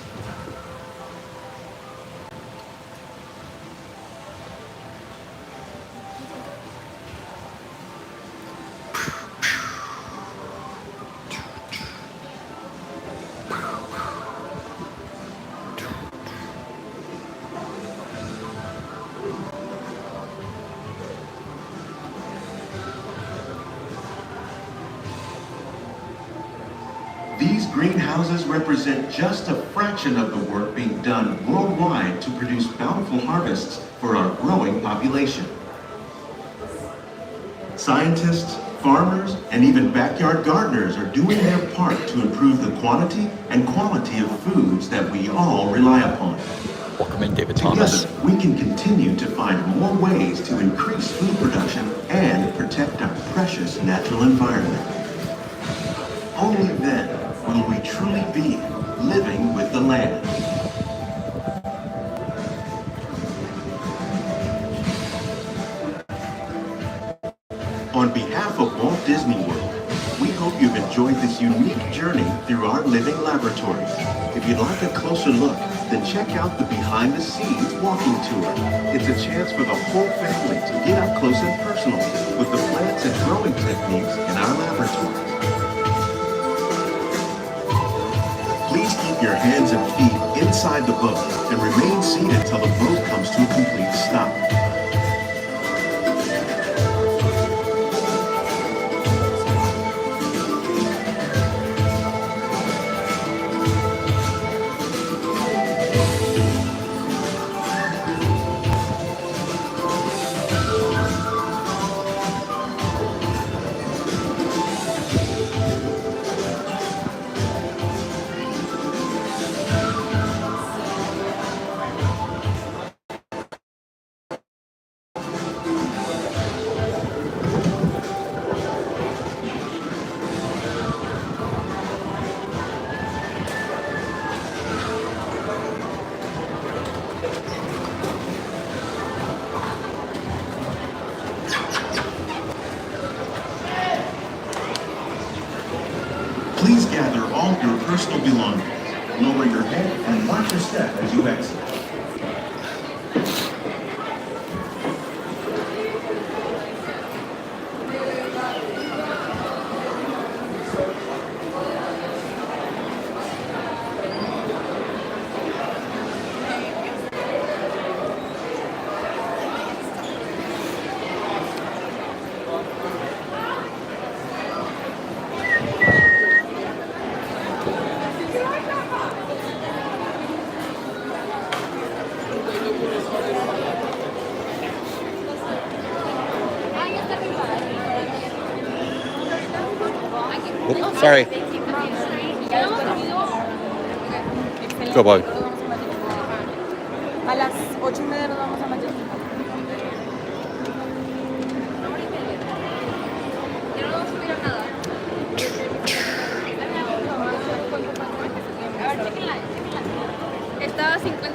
These greenhouses represent just a fraction of the work being done worldwide to produce bountiful harvests for our growing population. Scientists, farmers, and even backyard gardeners are doing their part to improve the quantity and quality of foods that we all rely upon. Welcome in, David Together, Thomas. we can continue to find more ways to increase food production and protect our precious natural environment. Only then will we truly be living with the land. On behalf of Walt Disney World, we hope you've enjoyed this unique journey through our living laboratories. If you'd like a closer look, then check out the Behind the Scenes walking tour. It's a chance for the whole family to get up close and personal with the plants and growing techniques in our laboratories. Please keep your hands and feet inside the boat and remain seated until the boat comes to a complete stop. Please gather all your personal belongings. Lower your head and watch your step as you exit. Oops, sorry. Go, boy. A las 8:30 nos vamos a Mayagüez.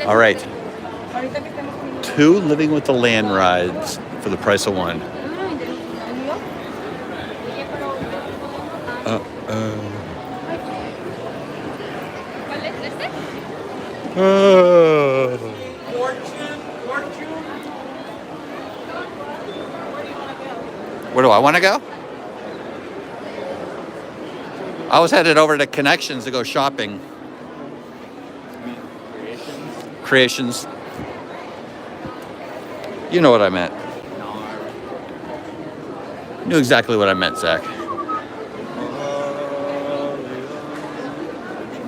All right. 2 Living with the Land rides for the price of 1. Where do I want to go? I was headed over to Connections to go shopping. Creations. You know what I meant. You knew exactly what I meant, Zach.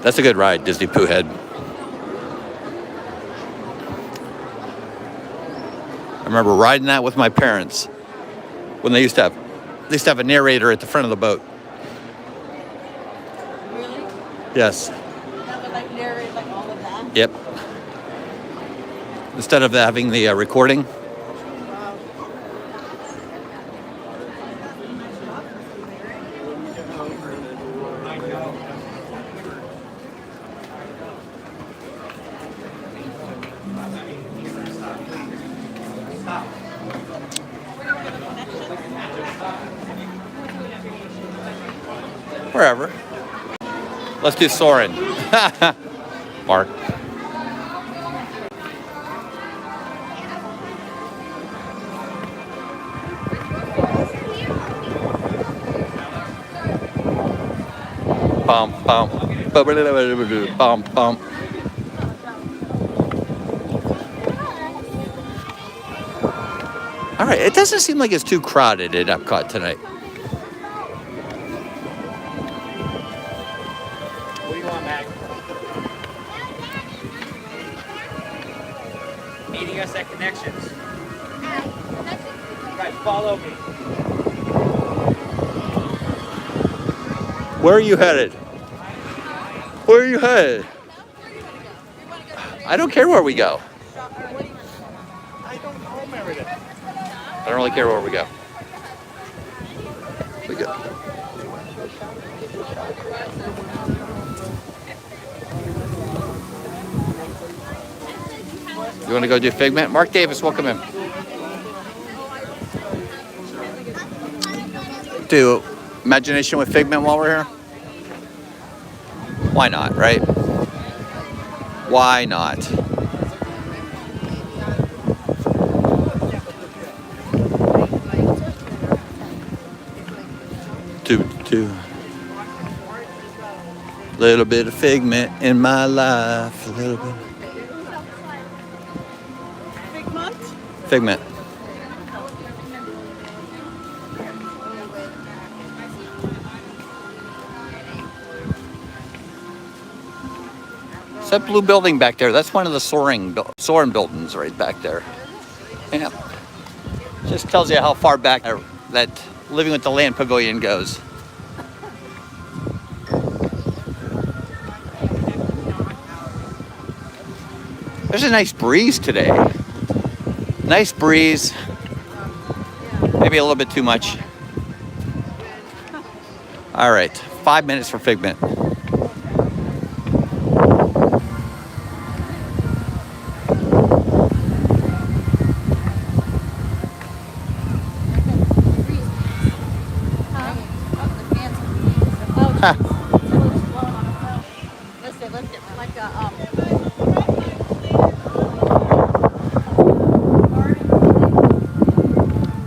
That's a good ride, Disney Pooh Head. remember riding that with my parents when they used to have a narrator at the front of the boat. Really? Yes. That would like narrate like all of that? Yep. Instead of having the recording. Wherever. Let's do Soarin. Mark. Bum, bum. Bum, bum. All right, it doesn't seem like it's too crowded at Epcot tonight. What do you want, Mac? Meeting us at Connections. Right, follow me. Where are you headed? Where are you headed? I don't care where we go. I don't know, Meredith. I don't really care where we go. You want to go do Figment? Mark Davis, welcome in. Do Imagination with Figment while we're here? Why not, right? Why not? Do little bit of Figment in my life, a little bit. Figment. It's that blue building back there. That's one of the Soarin buildings right back there. Yeah. Just tells you how far back that Living with the Land Pavilion goes. There's a nice breeze today. Nice breeze. Maybe a little bit too much. All right, 5 minutes for Figment.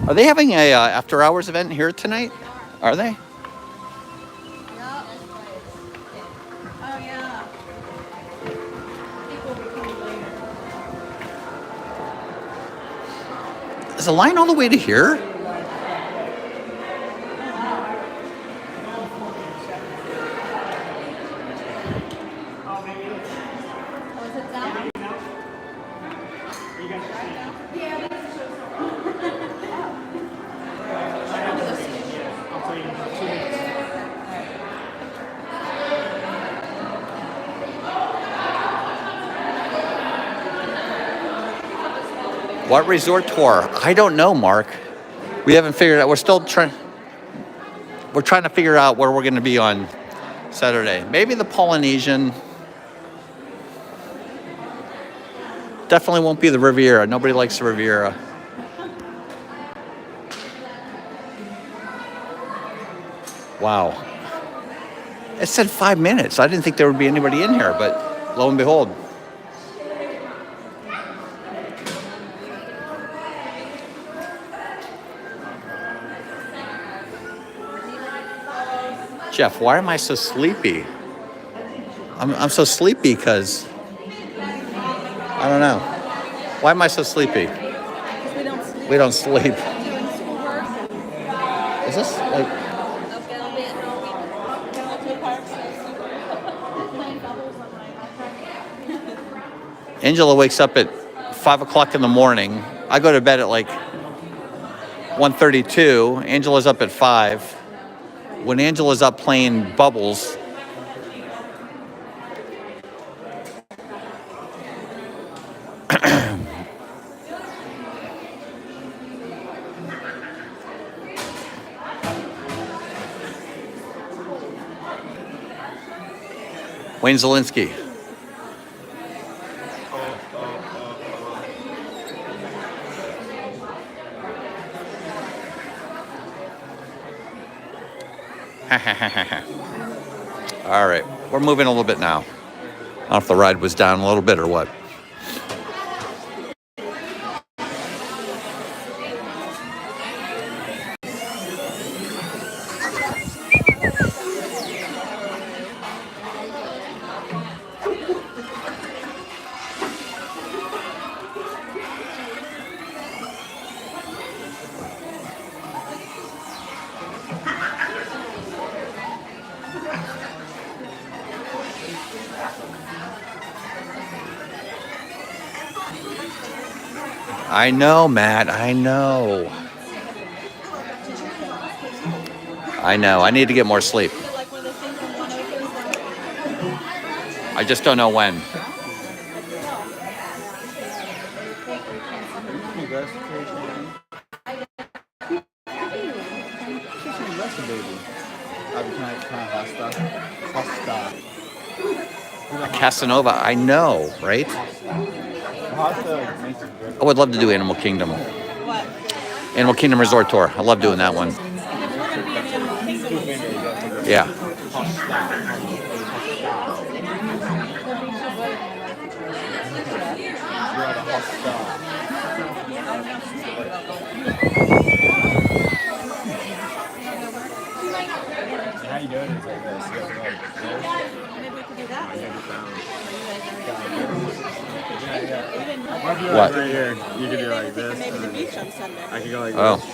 Are they having a after hours event here tonight? Are they? Is the line all the way to here? What resort tour? I don't know, Mark. We haven't figured out. We're trying to figure out where we're going to be on Saturday. Maybe the Polynesian. Definitely won't be the Riviera. Nobody likes the Riviera. Wow. It said 5 minutes. I didn't think there would be anybody in here, but lo and behold. Jeff, why am I so sleepy? I'm so sleepy because I don't know. Why am I so sleepy? We don't sleep. Is this like? Angela wakes up at 5 o'clock in the morning I go to bed at like 1:32. Angela's up at 5. When Angela's up playing bubbles, Wayne Zielinski. All right, we're moving a little bit now. I don't know if the ride was down a little bit or what. I know, Matt. I know. I need to get more sleep. I just don't know when. Casanova, I know, right? I would love to do Animal Kingdom. Animal Kingdom Resort Tour. I love doing that one. Yeah. How you doing? It's like this. Maybe we could do that. What? Right here. You could do like this. Maybe the beach on Sunday. I could go like Oh. this.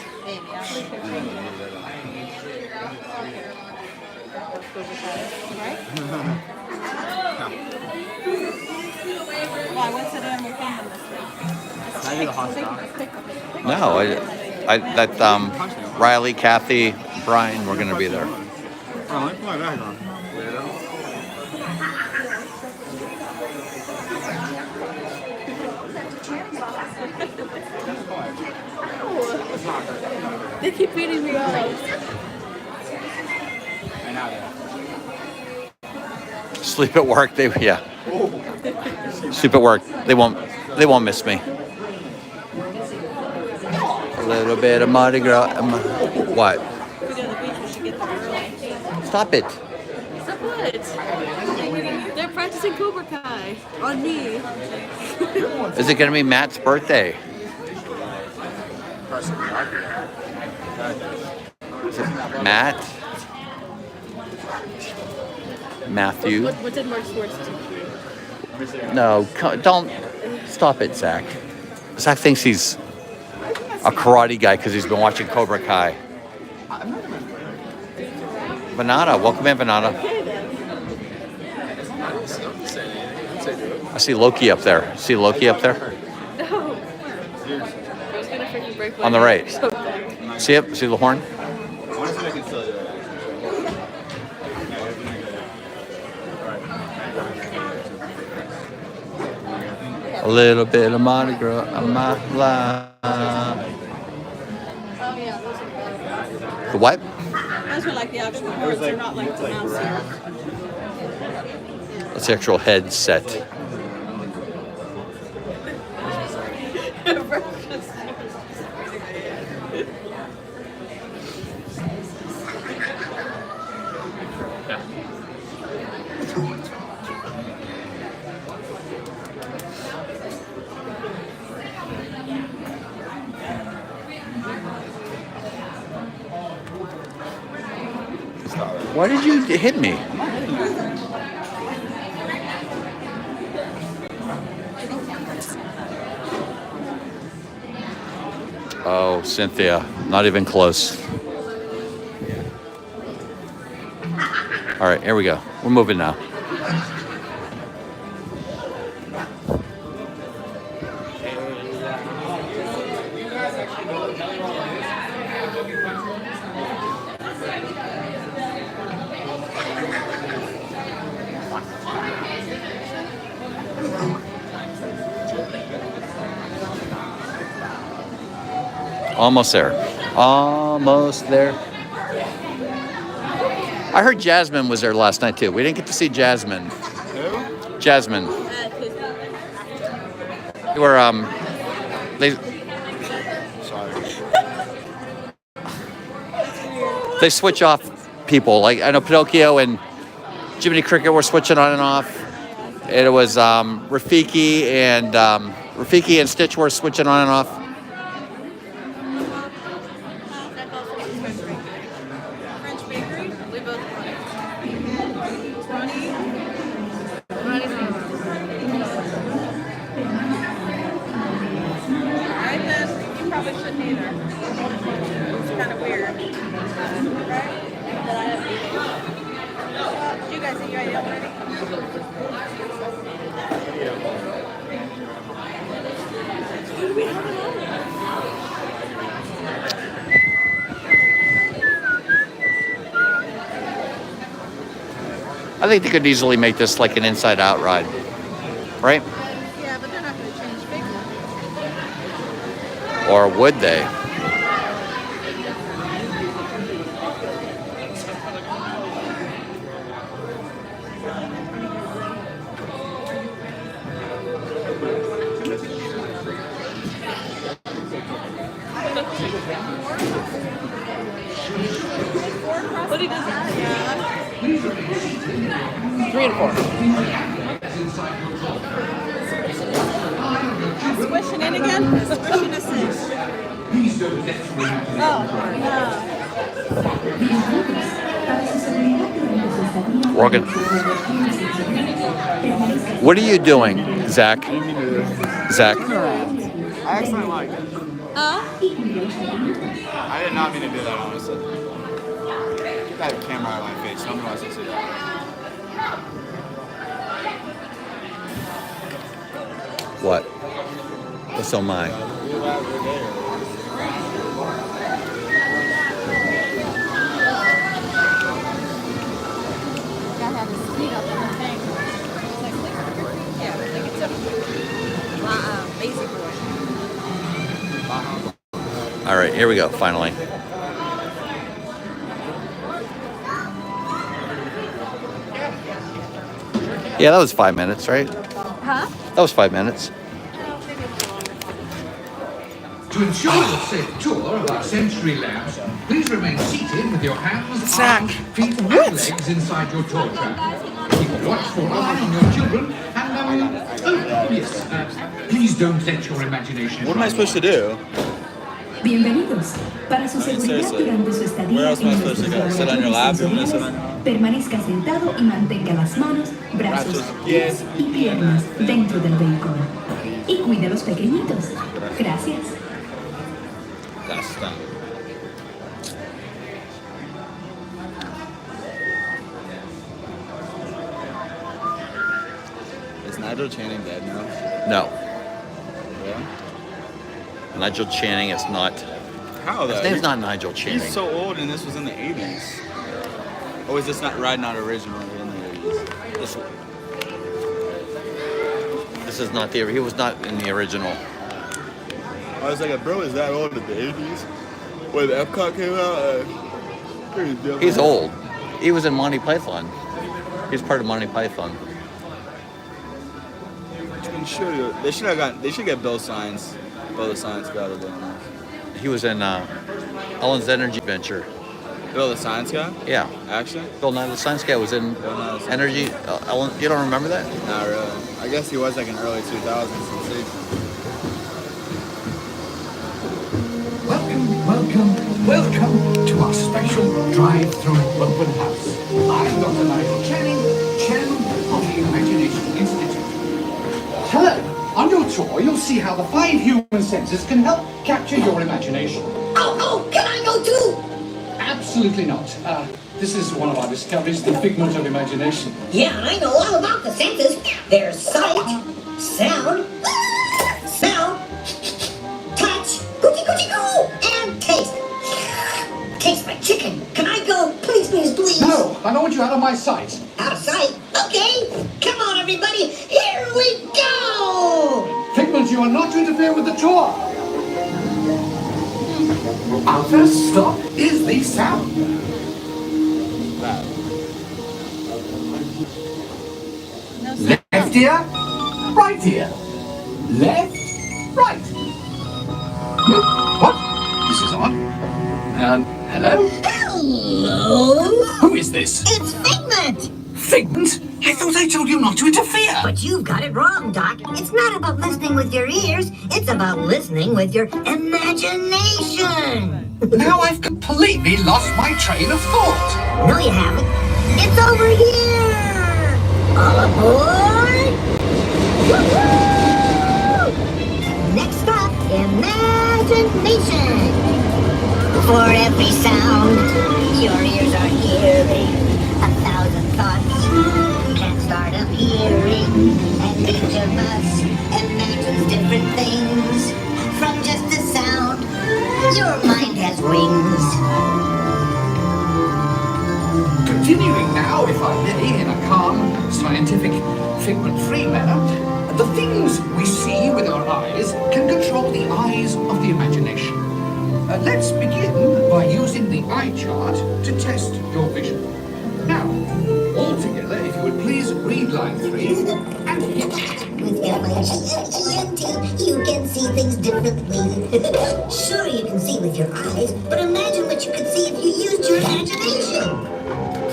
Right? Well, I went to the Animal Kingdom this week. Can I do the hot dog? No, Riley, Kathy, Brian, we're gonna be there. Oh, let me put my bag on. They keep beating me up. Sleep at work. Yeah. Sleep at work. They won't miss me. A little bit of Mardi Gras. What? Stop it. Stop what? They're practicing Cobra Kai on me. Is it going to be Matt's birthday? Is it Matt? Matthew? What did Mark Schwartz do? No, don't. Stop it, Zach. Zach thinks he's a karate guy because he's been watching Cobra Kai. Vanada, welcome in, Vanada. I see Loki up there. See Loki up there? No. I was gonna freaking break my On the right. neck. See it? See the horn? A little bit of Mardi Gras on my life. The what? Those are like the actual horns. They're not like the mouse ears. That's the actual headset. Why did you hit me? Oh, Cynthia, not even close. All right, here we go. We're moving now. Almost there. Almost there. I heard Jasmine was there last night too. We didn't get to see Jasmine. Who? Jasmine. They were they switch off people. Like I know Pinocchio and Jiminy Cricket were switching on and off. And it was Rafiki and Stitch were switching on and off. French bakery. We both want it. Alright then, you probably shouldn't either. It's kind of weird. Right? That I have to eat. Did you guys eat your idea already? I think they could easily make this like an inside-out ride, right? Yeah, but they're not going to change Figment. Or would they? What he does that? Yeah. 3 and 4. Squishing in again? Squishing us in. Oh, no. Morgan. What are you doing, Zach? Zach? I actually like it. Huh? I did not mean to do that, honestly. Get that camera out of my face. Nobody wants to see that. What? What's on mine? All right, here we go, finally. Yeah, that was 5 minutes, right? Huh? That was 5 minutes. To ensure a safe tour of our sensory labs, please remain seated with your hands, arms, feet, and legs inside your tour trap. Keep a watchful eye on your children, and please don't let your imagination. What am I supposed to do? Bienvenidos. Para su seguridad durante su estadía Where else am I en supposed to go? nuestros Sit on your lap? You want me to sit laboratorios, on permanezca sentado y mantenga las manos, brazos, pies y piernas dentro del vehículo. Y cuide a los pequeñitos. Gracias. That's done. Is Nigel Channing dead now? No. Yeah? Nigel Channing is not. How though? His name's not Nigel Channing. He's so old and this was in the 80s. Or is this not originally in the 80s? This is not the. He was not in the original. I was like, bro, is that old in the 80s? When Epcot came out? He's old. He was in Monty Python. He's part of Monty Python. They should get Bill Science. Bill the Science Guy to do this. He was in Ellen's Energy Adventure. Bill the Science Guy? Yeah. Actually? Bill Nye the Science Guy was in Energy. Ellen, you don't remember that? Not really. I guess he was like an early 2000s sensation. Welcome to our special drive-through open house. I'm Dr. Nigel Channing, Chairman of the Imagination Institute. Hello. On your tour, you'll see how the 5 human senses can help capture your imagination. Oh, can I go too? Absolutely not. This is one of our discoveries, the figment of imagination. Yeah, I know all about the senses. There's sight, sound, touch, coochie-coochie-coo, and taste. Taste my chicken. Can I go? Please, please, please. No, I don't want you out of my sight. Out of sight? Okay. Come on, everybody. Here we go. Figment, you are not to interfere with the tour. Our first stop is the sound. Left ear, right ear. Left, right. What? This is on. Hello? Hello? Who is this? It's Figment! Figment? I thought I told you not to interfere. But you've got it wrong, Doc. It's not about listening with your ears. It's about listening with your imagination. Now I've completely lost my train of thought. No, you haven't. It's over here! All aboard! Woo-hoo! Next stop, imagination. For every sound your ears are hearing, 1,000 thoughts can start appearing, and each of us imagines different things. From just a sound, your mind has wings. Continuing now, if I may, in a calm, scientific, figment-free manner, the things we see with our eyes can control the eyes of the imagination. Let's begin by using the eye chart to test your vision. Now, all together, if you would please read line 3 and hit. With your imagination, you can see things differently. Sure, you can see with your eyes, but imagine what you could see if you used your imagination.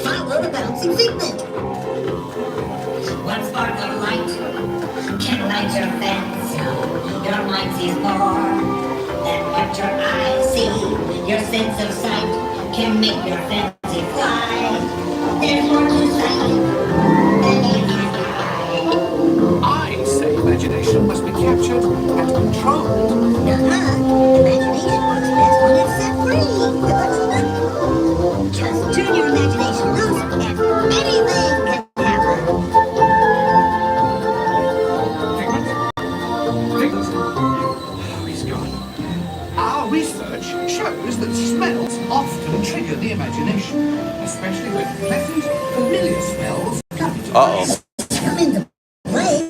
Follow the bouncing figment. One spark of light can light your fancy. Your mind sees more than what your eyes see. Your sense of sight can make your fancy fly. There's more to sight than meets your eye. I say imagination must be captured and controlled. Imagination works best when it's set free. Just turn your imagination loose and anything can happen. Figment. Oh, he's gone. Our research shows that smells often trigger the imagination, especially when pleasant, familiar smells come into play. Come into play.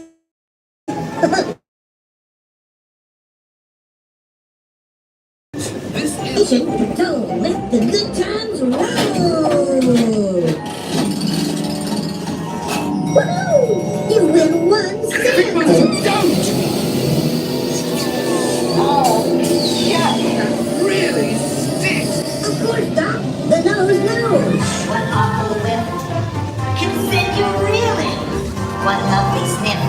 This is... Don't let the good times roll. Woohoo! You win one Figment, don't! Oh, yeah, that really stinks. Of course, Doc. The nose knows. One awful whiff can send you reeling. One lovely sniff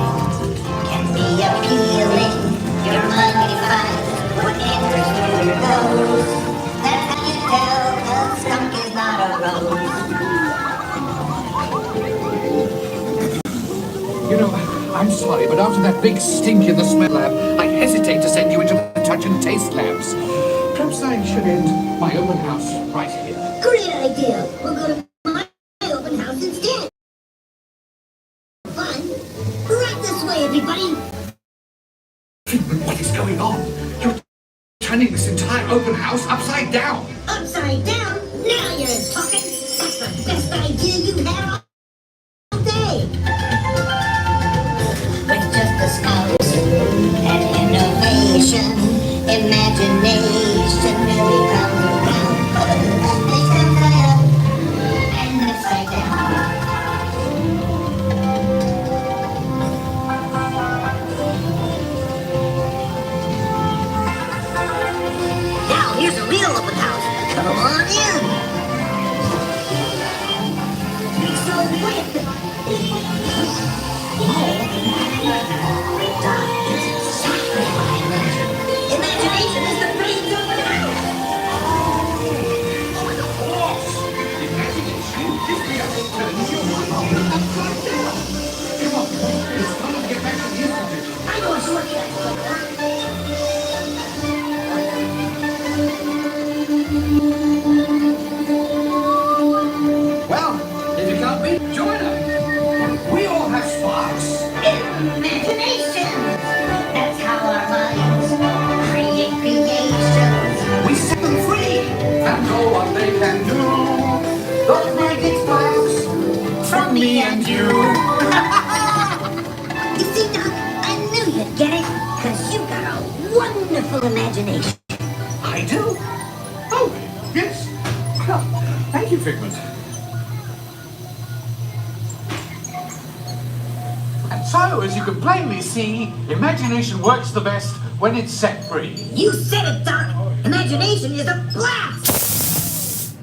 can be appealing. Your money finds what enters through your nose. That's how you tell a skunk is not a rose. You know, I'm sorry, but after that big stink in the smell lab, I hesitate to send you into the touch and taste labs. Perhaps I should end my open house right here. Great idea. We'll go to my open house instead. Fun. Right this way, everybody. What is going on? You're turning this entire open house upside down. Upside down? Now you're talking. That's the best idea you've had all day. With just a spouse and innovation, imagination really comes around. They come right up and upside down. Now here's a real open house. Come on in. It's so quick. Imagination is the brain's open house. Imagination is the other turning your mind upside down. Come on, it's time to get back to the institute. I know a shortcut. Well, if you can't beat, join us. We all have sparks. Imagination. That's how our minds create creations. We set them free and know what they can do. Those magic sparks from me and you. You see, Doc, I knew you'd get it, because you got a wonderful imagination. I do. Thank you, Figment. And so, as you can plainly see, imagination works the best when it's set free. You said it, Doc. Imagination is a blast.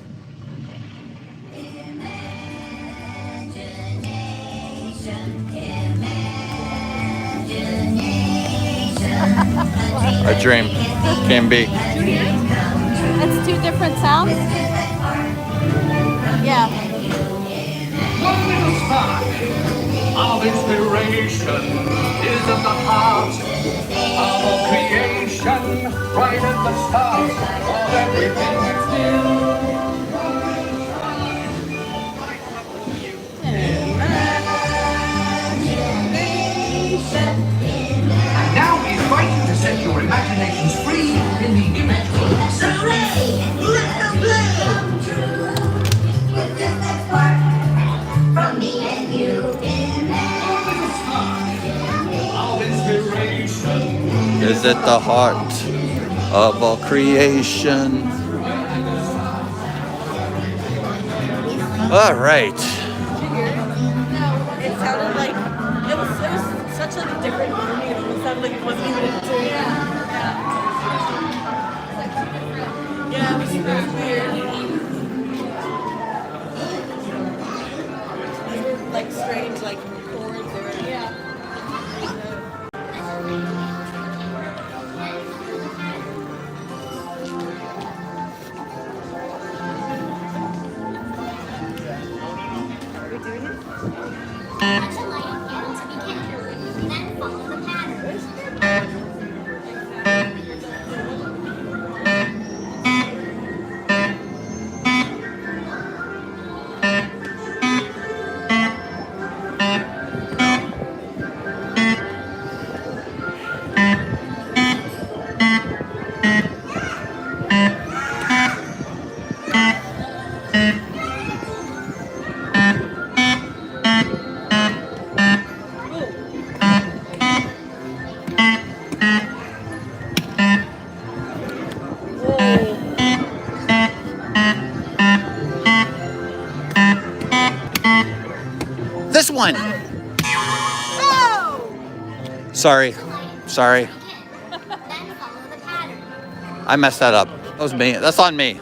A dream can be. That's two different sounds? Yeah. One little spark of inspiration is at the heart of all creation, right at the start of everything that's And now we invite you to set your imaginations free in the image world. Hooray! Let them play. From me and you. Of inspiration Is at the heart of all creation. All right. It sounded like it was such like a different movie. It sounded like it wasn't even a dream. Yeah, it was weird. Like strange, like chords or This one. no! Sorry. I messed that up. That was me. That's on me.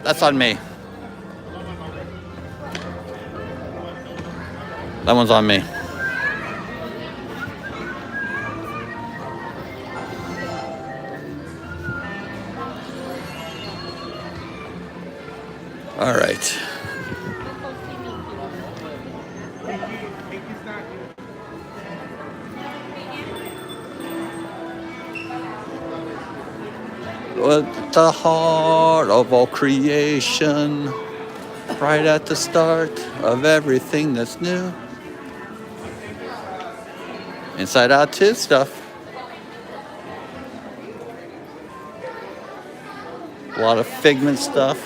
That's on me. That one's on me. All right. At the heart of all creation, right at the start of everything that's new. Inside Out 2 stuff. A lot of Figment stuff.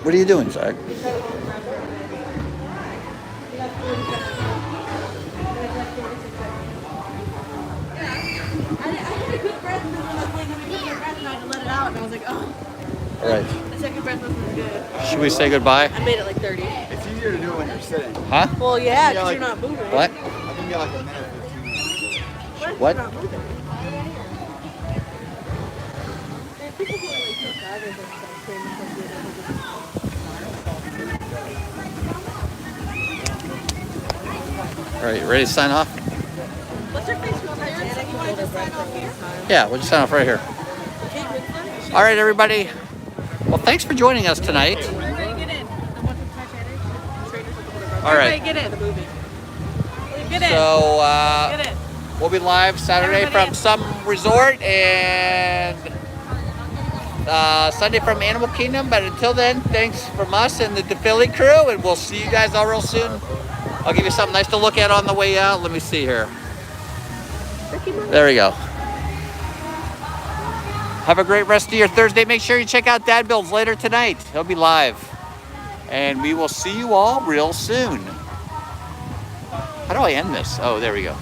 What are you doing, Zach? All right. The second breath wasn't good. Should we say goodbye? I made it like 30. It's easier to do it when you're sitting. Huh? Well, yeah, because like- you're not moving. What? I think you got like a minute, 15 minutes. What? You're not moving. People who are like truck drivers and stuff say All right, ready to sign off? what's your face? You want to just sign off here? Yeah, we'll just sign off right here. All right, everybody. Well, thanks for joining us tonight. Everybody get in. I want the Titanic. All right. Everybody get in. The movie. Get in. So Get in. we'll be live Saturday Everybody from in. some resort and Sunday from Animal Kingdom. But until then, thanks from us and the DePhilly crew, and we'll see you guys all real soon. I'll give you something nice to look at on the way out. Let me see here. There we go. Have a great rest of your Thursday. Make sure you check out Dad Builds later tonight. He'll be live. And we will see you all real soon. How do I end this? Oh, there we go.